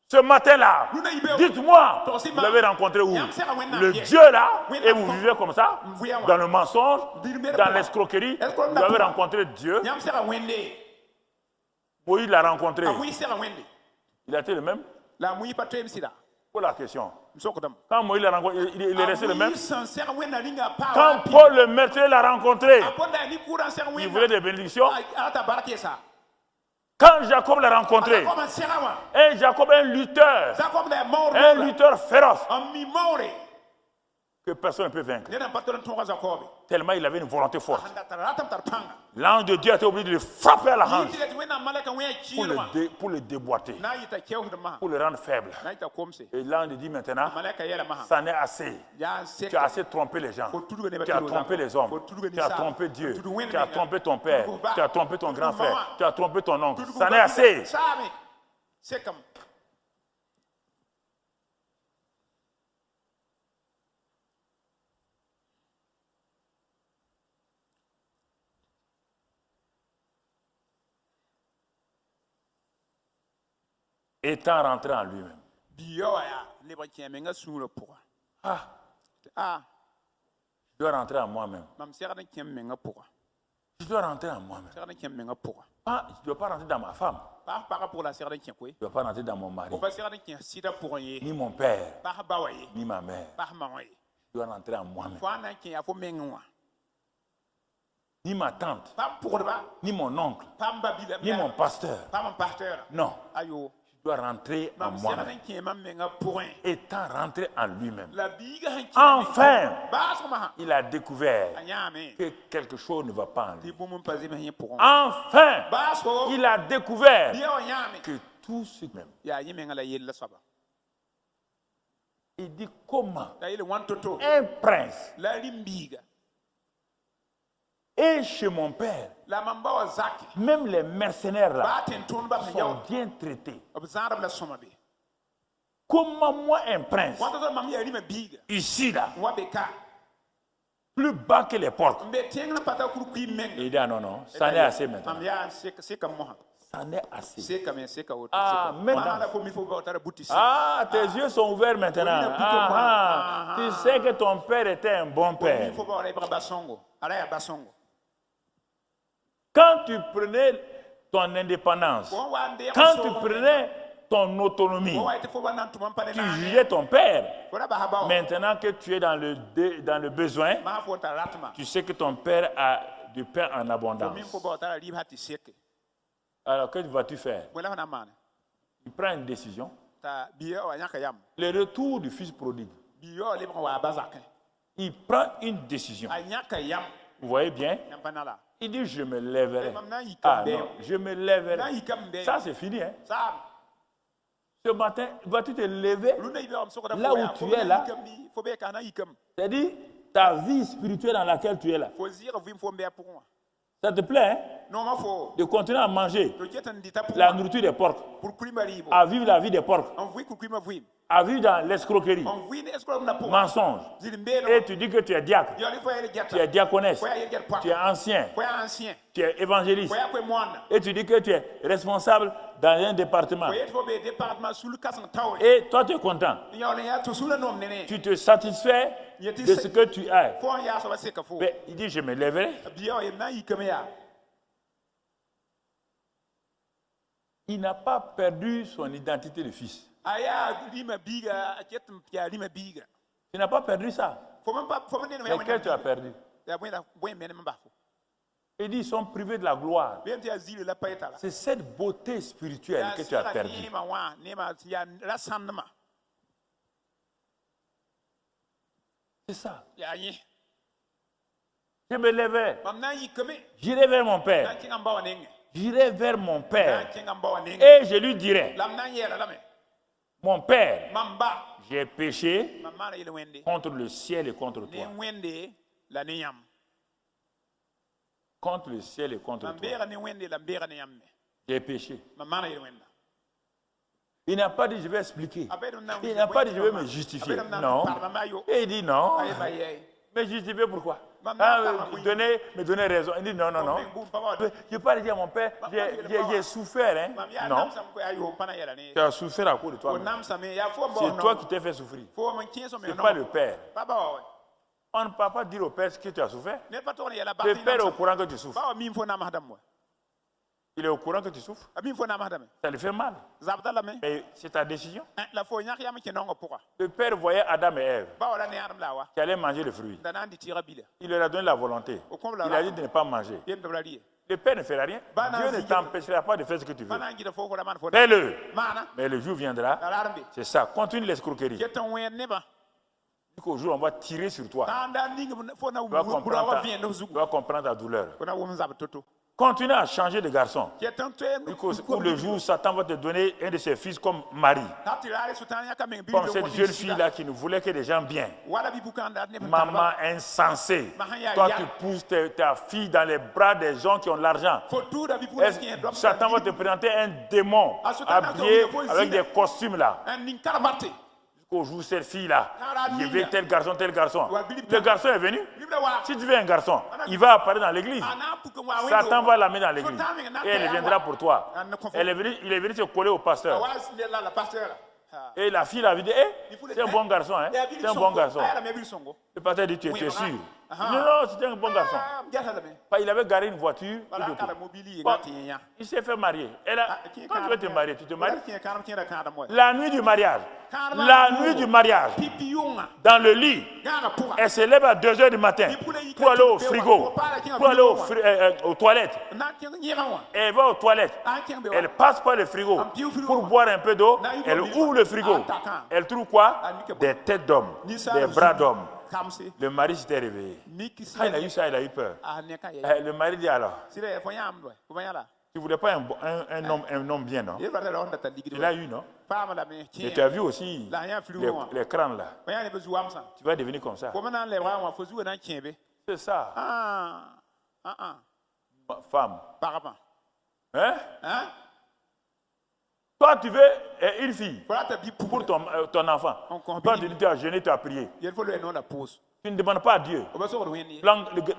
Ce matin-là, dites-moi, vous l'avez rencontré où? Le Dieu là, et vous vivez comme ça, dans le mensonge, dans l'escroquerie. Vous avez rencontré Dieu. Moïse l'a rencontré. Il a été le même? Pour la question. Quand Moïse l'a rencontré, il est resté le même? Quand Paul le meurtrier l'a rencontré, il voulait des bénédictions. Quand Jacob l'a rencontré, et Jacob est un lutteur féroce, que personne ne peut vaincre. Tellement il avait une volonté forte. L'ange de Dieu a été obligé de le frapper à la hanche pour le déboîter, pour le rendre faible. Et l'ange dit maintenant, ça n'est assez. Tu as assez trompé les gens. Tu as trompé les hommes. Tu as trompé Dieu. Tu as trompé ton père. Tu as trompé ton grand frère. Tu as trompé ton oncle. Ça n'est assez. Étant rentré en lui-même. Je dois rentrer en moi-même. Je dois rentrer en moi-même. Je ne dois pas rentrer dans ma femme. Je ne dois pas rentrer dans mon mari. Ni mon père. Ni ma mère. Je dois rentrer en moi-même. Ni ma tante. Ni mon oncle. Ni mon pasteur. Non. Je dois rentrer en moi-même. Étant rentré en lui-même. Enfin, il a découvert que quelque chose ne va pas en lui. Enfin, il a découvert que tout ce même. Il dit comment un prince et chez mon père, même les mercenaires là sont bien traités. Comment moi, un prince, ici là, plus bas que les portes. Il dit ah non, non, ça n'est assez maintenant. Ça n'est assez. Ah, maintenant. Ah, tes yeux sont ouverts maintenant. Tu sais que ton père était un bon père. Quand tu prenais ton indépendance, quand tu prenais ton autonomie, tu jugeais ton père. Maintenant que tu es dans le besoin, tu sais que ton père a du pain en abondance. Alors, que vas-tu faire? Il prend une décision. Le retour du fils prodigue. Il prend une décision. Vous voyez bien? Il dit, je me lèverai. Ah non, je me lèverai. Ça, c'est fini. Hein? Ce matin, vas-tu te lever là où tu es là? C'est-à-dire, ta vie spirituelle dans laquelle tu es là. Ça te plaît, hein? De continuer à manger la nourriture des porcs, à vivre la vie des porcs, à vivre dans l'escroquerie, mensonge. Et tu dis que tu es diacre, tu es diaconesse, tu es ancien, tu es évangéliste. Et tu dis que tu es responsable dans un département. Et toi, tu es content. Tu te satisfais de ce que tu as. Mais il dit, je me lèverai. Il n'a pas perdu son identité de fils. Tu n'as pas perdu ça. Mais qu'est-ce que tu as perdu? Il dit, ils sont privés de la gloire. C'est cette beauté spirituelle que tu as perdue. C'est ça. Je me lèverai. J'irai vers mon père. J'irai vers mon père. Et je lui dirai, mon père, j'ai péché contre le ciel et contre toi. Contre le ciel et contre toi. J'ai péché. Il n'a pas dit je vais expliquer. Il n'a pas dit je vais me justifier. Non. Et il dit non. Mais justifier pourquoi? Donner raison. Il dit non. Je ne peux pas le dire à mon père, j'ai souffert. Hein? Non. Tu as souffert à cause de toi. C'est toi qui t'es fait souffrir. Ce n'est pas le père. On ne peut pas dire au père ce que tu as souffert. Le père est au courant que tu souffres. Il est au courant que tu souffres. Ça lui fait mal. Mais c'est ta décision. Le père voyait Adam et Ève qui allaient manger le fruit. Il leur a donné la volonté. Il a dit de ne pas manger. Le père ne fera rien. Dieu ne t'empêchera pas de faire ce que tu veux. Fais-le. Mais le jour viendra. C'est ça. Continue l'escroquerie. Jusqu'au jour où on va tirer sur toi. Tu vas comprendre ta douleur. Continue à changer de garçon. Pour le jour où Satan va te donner un de ses fils comme mari. Comme cette jeune fille-là qui ne voulait que des gens bien. Maman insensée. Toi, tu pousses ta fille dans les bras des gens qui ont l'argent. Satan va te présenter un démon habillé avec des costumes là. Au jour cette fille-là, je veux tel garçon. Le garçon est venu. Si tu veux un garçon, il va apparaître dans l'église. Satan va l'amener dans l'église. Et elle viendra pour toi. Il est venu se coller au pasteur. Et la fille a dit, c'est un bon garçon. Hein? C'est un bon garçon. Le pasteur dit, tu es sûr? Non, c'était un bon garçon. Il avait garé une voiture. Il s'est fait marier. Quand tu veux te marier, tu te maries. La nuit du mariage, dans le lit, elle se lève à 2 h du matin pour aller au frigo, pour aller aux toilettes. Elle va aux toilettes. Elle passe par le frigo pour boire un peu d'eau. Elle ouvre le frigo. Elle trouve quoi? Des têtes d'hommes, des bras d'hommes. Le mari s'était réveillé. Quand il a eu ça, il a eu peur. Le mari dit alors, tu ne voulais pas un homme bien, non? Il a eu, non? Et tu as vu aussi les crânes là. Tu vas devenir comme ça. C'est ça. Femme. Hein? Toi, tu veux une fille pour ton enfant. Toi, tu as jeûné, tu as prié. Tu ne demandes pas à Dieu.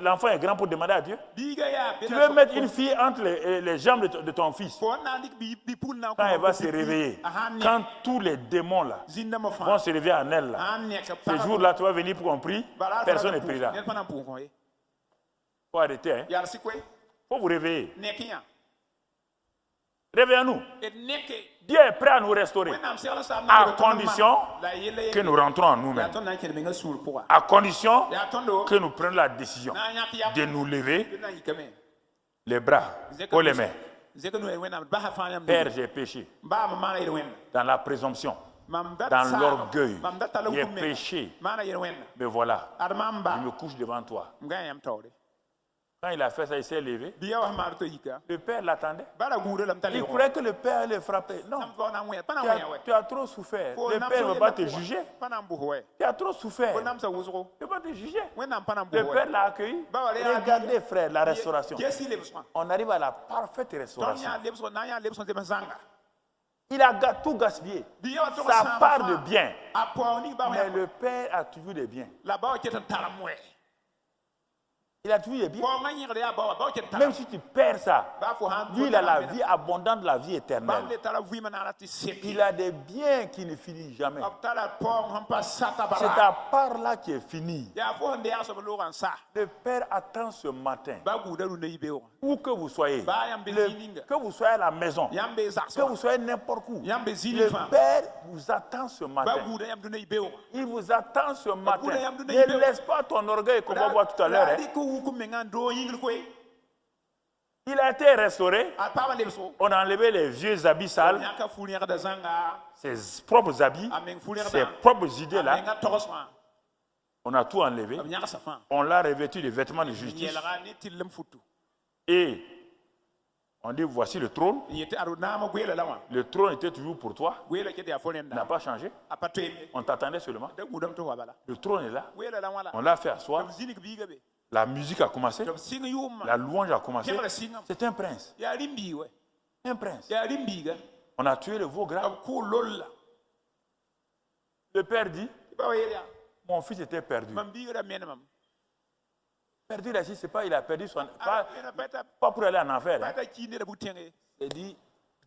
L'enfant est grand pour demander à Dieu. Tu veux mettre une fille entre les jambes de ton fils. Quand elle va se réveiller, quand tous les démons là vont se réveiller en elle, là, ce jour-là, tu vas venir pour qu'on prie, personne ne priera. Il faut arrêter. Il faut vous réveiller. Réveillons-nous. Dieu est prêt à nous restaurer. À condition que nous rentrons en nous-mêmes. À condition que nous prenions la décision de nous lever les bras ou les mains. Père, j'ai péché. Dans la présomption. Dans l'orgueil. J'ai péché. Mais voilà. Je me couche devant toi. Quand il a fait ça, il s'est levé. Le père l'attendait. Il croyait que le père allait le frapper. Non. Tu as trop souffert. Le père ne va pas te juger. Tu as trop souffert. Il ne va pas te juger. Le père l'a accueilli. Regardez, frère, la restauration. On arrive à la parfaite restauration. Il a tout gaspillé. Ça part de bien. Mais le père a toujours des biens. Il a toujours des biens. Même si tu perds ça, lui, il a la vie abondante, la vie éternelle. Il a des biens qui ne finissent jamais. C'est ta part là qui est finie. Le Père attend ce matin. Où que vous soyez, que vous soyez à la maison, que vous soyez n'importe où, le Père vous attend ce matin. Il vous attend ce matin. Ne laisse pas ton orgueil, comme on voit tout à l'heure. Il a été restauré. On a enlevé les vieux habits sales, ses propres habits, ses propres idées là. On a tout enlevé. On l'a revêtu de vêtements de justice. Et on dit, voici le trône. Le trône était toujours pour toi. Il n'a pas changé. On t'attendait seulement. Le trône est là. On l'a fait asseoir. La musique a commencé. La louange a commencé. C'est un prince. Un prince. On a tué le veau gras. Le père dit, mon fils était perdu. Perdu là, c'est pas il a perdu son... Pas pour aller en enfer. Hein. Il dit,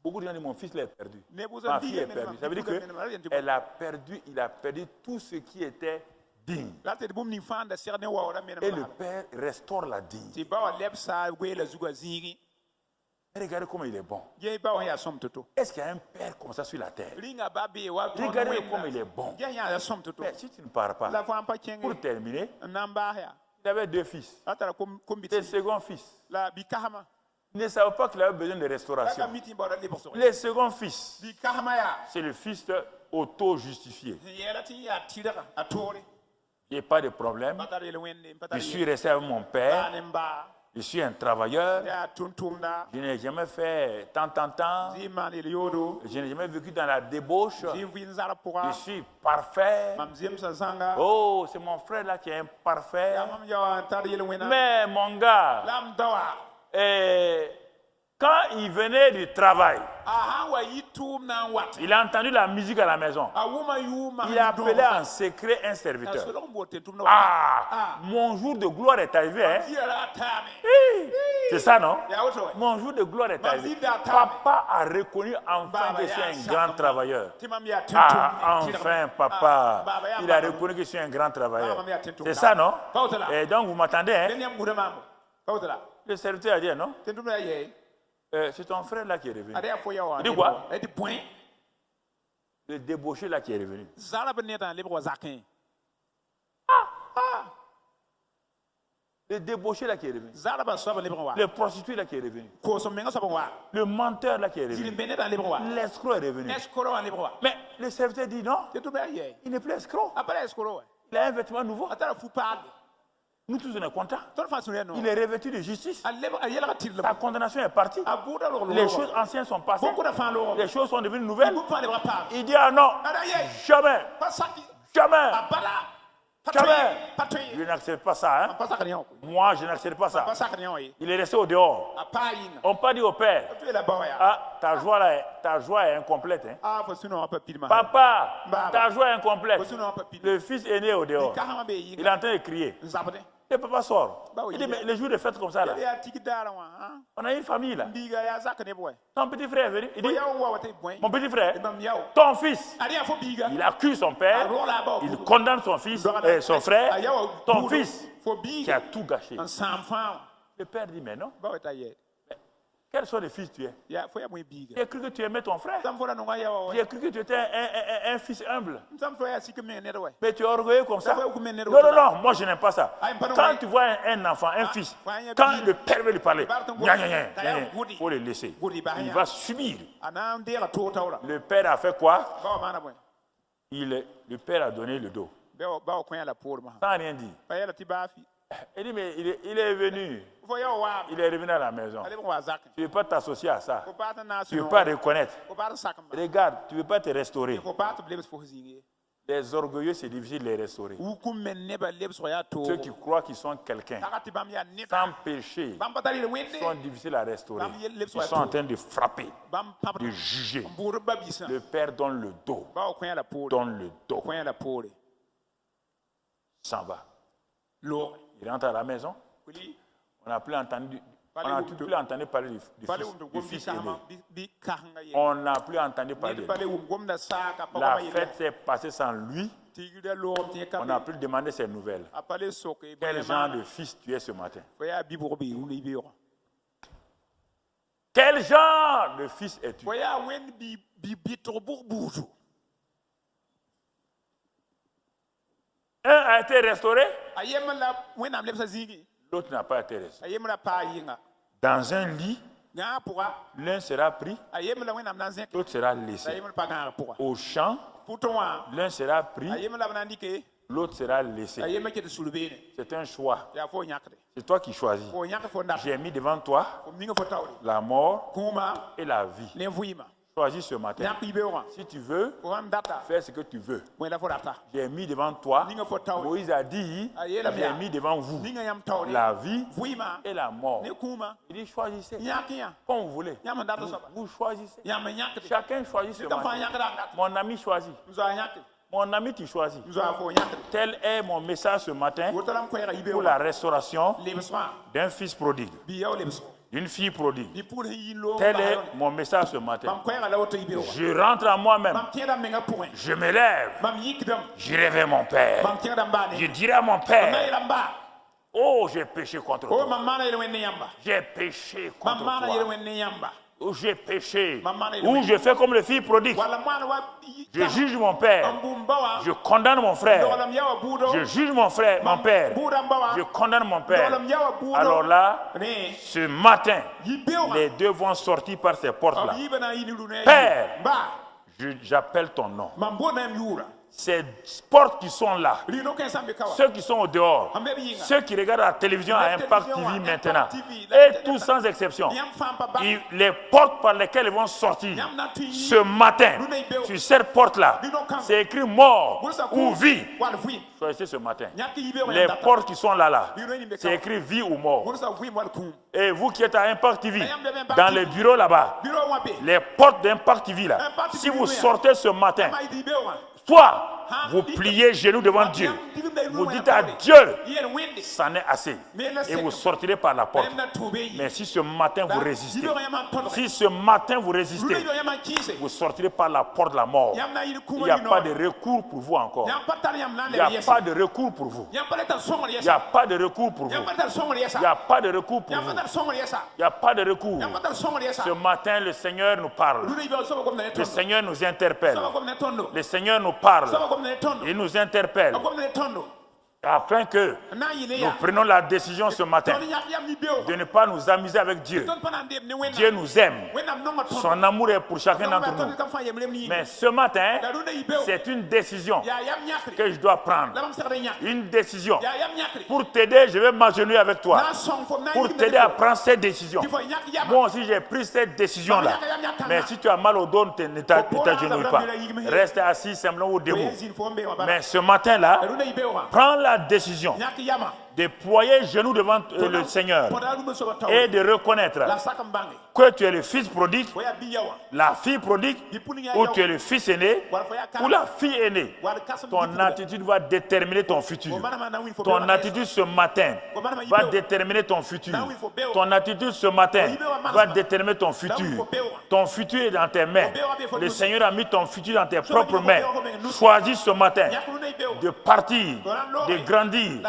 beaucoup de gens disent, mon fils l'a perdu. Ma fille est perdue. Ça veut dire qu'il a perdu tout ce qui était digne. Et le Père restaure la dignité. Regardez comment il est bon. Est-ce qu'il y a un père comme ça sur la terre? Regardez comment il est bon. Mais si tu ne pars pas, pour terminer, il avait 2 fils. Le second fils ne savait pas qu'il avait besoin de restauration. Le second fils, c'est le fils auto-justifié. Il n'y a pas de problème. Je suis resté avec mon père. Je suis un travailleur. Je n'ai jamais fait tant. Je n'ai jamais vécu dans la débauche. Je suis parfait. Oh, c'est mon frère là qui est imparfait. Mais mon gars, quand il venait du travail, il a entendu la musique à la maison. Il a appelé en secret un serviteur. Mon jour de gloire est arrivé. Hein? C'est ça, non? Mon jour de gloire est arrivé. Papa a reconnu enfin que je suis un grand travailleur. Enfin, papa, il a reconnu que je suis un grand travailleur. C'est ça, non? Et donc, vous m'attendez, hein? Le serviteur a dit, non? C'est ton frère là qui est revenu. Il dit quoi? Le débauché là qui est revenu. Le débauché là qui est revenu. Le prostitué là qui est revenu. Le menteur là qui est revenu. L'escroc est revenu. Mais le serviteur dit non. Il n'est plus escroc. Il a un vêtement nouveau. Nous tous on est contents. Il est revêtu de justice. Sa condamnation est partie. Les choses anciennes sont passées. Les choses sont devenues nouvelles. Il dit ah non, jamais. Jamais. Je n'accepte pas ça. Hein? Moi, je n'accepte pas ça. Il est resté au dehors. On peut dire au père, ah, ta joie est incomplète. Hein? Papa, ta joie est incomplète. Le fils est né au dehors. Il est en train de crier. Et papa sort. Il dit, mais les jours de fête comme ça, là, on a une famille là. Ton petit frère est venu. Il dit, mon petit frère, ton fils, il accuse son père, il condamne son fils, son frère, ton fils qui a tout gâché. Le père dit, mais non. Quels sont les fils tu es? J'ai cru que tu aimais ton frère. J'ai cru que tu étais un fils humble. Mais tu es orgueilleux comme ça. Non, moi je n'aime pas ça. Quand tu vois un enfant, un fils, quand le père veut lui parler, il faut le laisser. Il va subir. Le père a fait quoi? Le père a donné le dos. Sans rien dire. Il dit, mais il est venu. Il est revenu à la maison. Tu ne veux pas t'associer à ça. Tu ne veux pas reconnaître. Regarde, tu ne veux pas te restaurer. Les orgueilleux, c'est difficile de les restaurer. Ceux qui croient qu'ils sont quelqu'un, sans péché, sont difficiles à restaurer. Ils sont en train de frapper, de juger. Le Père donne le dos. Donne le dos. S'en va. Il rentre à la maison. On n'a plus entendu parler du fils aîné. On n'a plus entendu parler de lui. La fête s'est passée sans lui. On n'a plus demandé ses nouvelles. Quel genre de fils tu es ce matin? Quel genre de fils es-tu? Un a été restauré, l'autre n'a pas été restauré. Dans un lit, l'un sera pris, l'autre sera laissé. Au champ, l'un sera pris, l'autre sera laissé. C'est un choix. C'est toi qui choisis. J'ai mis devant toi la mort et la vie. Choisis ce matin. Si tu veux, fais ce que tu veux. J'ai mis devant toi, Moïse a dit, j'ai mis devant vous la vie et la mort. Il dit, choisissez. Comme vous voulez. Vous choisissez. Chacun choisit ce matin. Mon ami choisit. Mon ami, tu choisis. Tel est mon message ce matin pour la restauration d'un fils prodigue, d'une fille prodigue. Tel est mon message ce matin. Je rentre en moi-même. Je me lève. J'irai vers mon père. Je dirai à mon père: oh, j'ai péché contre toi. J'ai péché contre toi. Ou j'ai péché, ou je fais comme le fils prodigue. Je juge mon père, je condamne mon frère, je juge mon frère, mon père, je condamne mon père. Alors là, ce matin, les deux vont sortir par ces portes-là. Père, j'appelle ton nom. Ces portes qui sont là, ceux qui sont au dehors, ceux qui regardent la télévision à Impact TV maintenant, et tous sans exception, les portes par lesquelles ils vont sortir ce matin, sur cette porte-là, c'est écrit mort ou vie. Choisissez ce matin. Les portes qui sont là, c'est écrit vie ou mort. Et vous qui êtes à Impact TV, dans le bureau là-bas, les portes d'Impact TV là, si vous sortez ce matin, soit vous pliez genoux devant Dieu, vous dites à Dieu, ça n'est assez, et vous sortirez par la porte. Mais si ce matin vous résistez, vous sortirez par la porte de la mort. Il n'y a pas de recours pour vous encore. Il n'y a pas de recours pour vous. Il n'y a pas de recours pour vous. Il n'y a pas de recours pour vous. Il n'y a pas de recours. Ce matin, le Seigneur nous parle. Le Seigneur nous interpelle. Le Seigneur nous parle. Il nous interpelle afin que nous prenions la décision ce matin de ne pas nous amuser avec Dieu. Dieu nous aime. Son amour est pour chacun d'entre nous. Mais ce matin, c'est une décision que je dois prendre. Une décision. Pour t'aider, je vais m'agenouiller avec toi. Pour t'aider à prendre cette décision. Moi aussi, j'ai pris cette décision-là. Mais si tu as mal au dos, ne t'agenouille pas. Reste assis simplement ou debout. Mais ce matin-là, prends la décision de ployer genoux devant le Seigneur et de reconnaître que tu es le fils prodigue, la fille prodigue, ou tu es le fils aîné ou la fille aînée. Ton attitude va déterminer ton futur. Ton attitude ce matin va déterminer ton futur. Ton attitude ce matin va déterminer ton futur. Ton futur est dans tes mains. Le Seigneur a mis ton futur dans tes propres mains. Choisis ce matin de partir, de grandir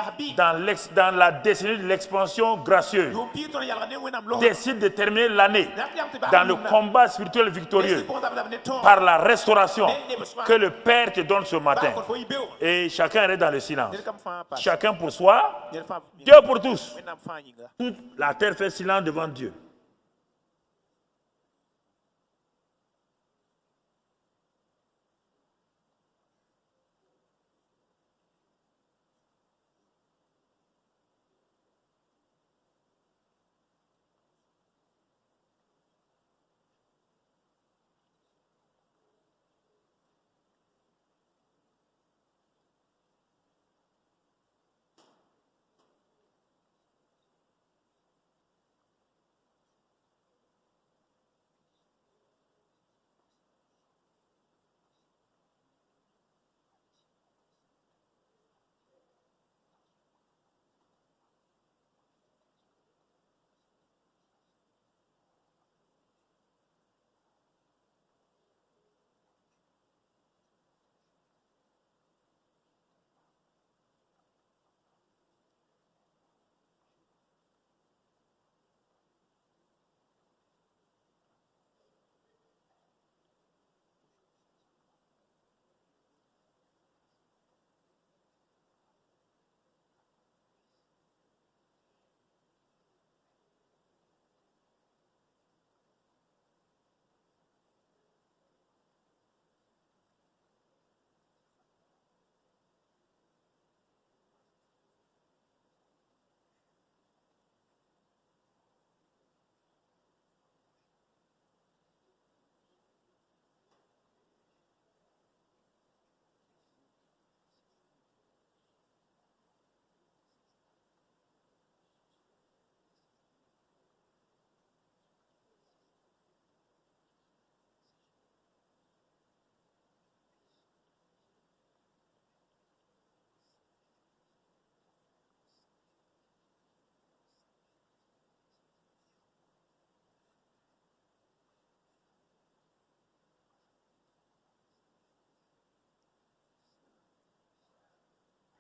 dans la décennie de l'expansion gracieuse. Décide de terminer l'année dans le combat spirituel victorieux par la restauration que le Père te donne ce matin. Et chacun reste dans le silence. Chacun pour soi, Dieu pour tous. Toute la terre fait silence devant Dieu.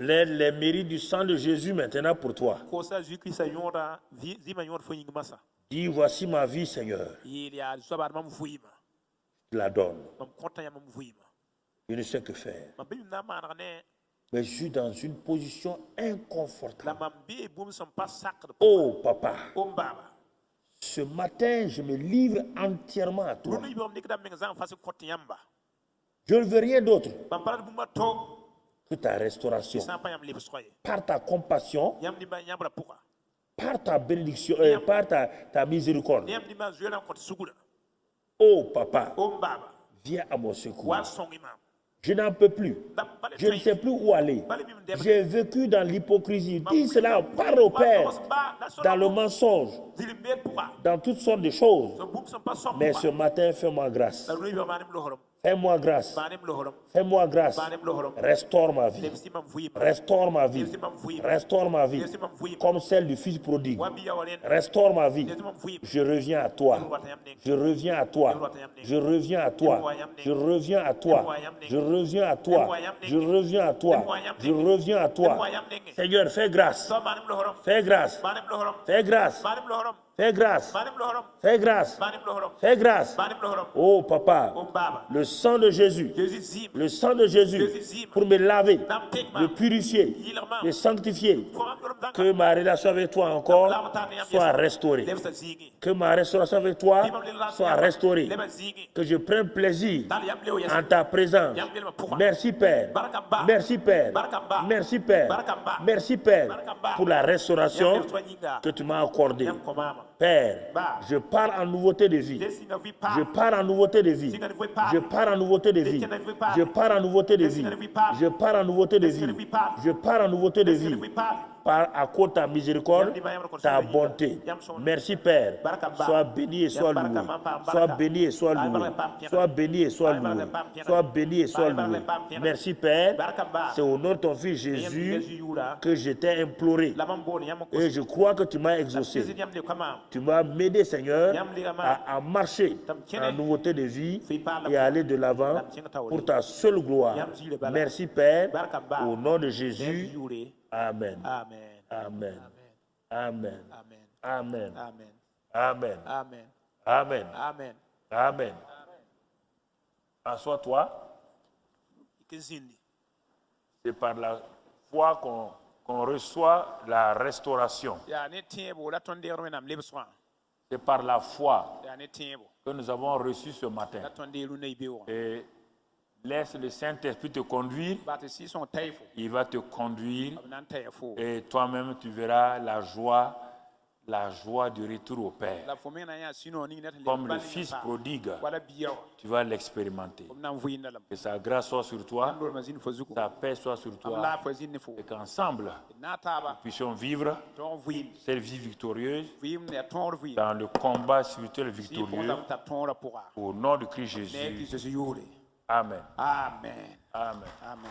Plaide les mérites du sang de Jésus maintenant pour toi. Dis, voici ma vie, Seigneur. Je la donne. Je ne sais que faire. Mais je suis dans une position inconfortable. Oh, papa. Ce matin, je me livre entièrement à toi. Je ne veux rien d'autre que ta restauration. Par ta compassion, par ta bénédiction, par ta miséricorde. Oh, papa, viens à mon secours. Je n'en peux plus. Je ne sais plus où aller. J'ai vécu dans l'hypocrisie. Dis cela, parle au Père, dans le mensonge, dans toutes sortes de choses. Mais ce matin, fais-moi grâce. Fais-moi grâce. Fais-moi grâce. Restaure ma vie. Restaure ma vie. Restaure ma vie. Comme celle du fils prodigue. Restaure ma vie. Je reviens à toi. Je reviens à toi. Je reviens à toi. Je reviens à toi. Je reviens à toi. Je reviens à toi. Je reviens à toi. Seigneur, fais grâce. Fais grâce. Fais grâce. Fais grâce. Fais grâce. Fais grâce. Oh papa, le sang de Jésus, le sang de Jésus pour me laver, me purifier, me sanctifier. Que ma relation avec toi encore soit restaurée. Que ma restauration avec toi soit restaurée. Que je prenne plaisir en ta présence. Merci Père. Merci Père. Merci Père. Merci Père pour la restauration que tu m'as accordée. Père, je pars en nouveauté de vie. Je pars en nouveauté de vie. Je pars en nouveauté de vie. Je pars en nouveauté de vie. Je pars en nouveauté de vie. Je pars en nouveauté de vie. Par à cause de ta miséricorde, ta bonté. Merci Père. Sois béni et sois loué. Sois béni et sois loué. Sois béni et sois loué. Sois béni et sois loué. Merci Père. C'est au nom de ton Fils Jésus que je t'ai imploré. Et je crois que tu m'as exaucé. Tu vas m'aider, Seigneur, à marcher en nouveauté de vie et à aller de l'avant pour ta seule gloire. Merci Père. Au nom de Jésus. Amen. Amen. Amen. Amen. Amen. Amen. Amen. Amen. Amen. Assois-toi. C'est par la foi qu'on reçoit la restauration. C'est par la foi que nous avons reçu ce matin. Et laisse le Saint-Esprit te conduire. Il va te conduire. Et toi-même, tu verras la joie du retour au Père. Comme le Fils prodigue, tu vas l'expérimenter. Que sa grâce soit sur toi, sa paix soit sur toi, et qu'ensemble, nous puissions vivre cette vie victorieuse dans le combat spirituel victorieux. Au nom de Christ Jésus. Amen. Amen. Amen. Amen.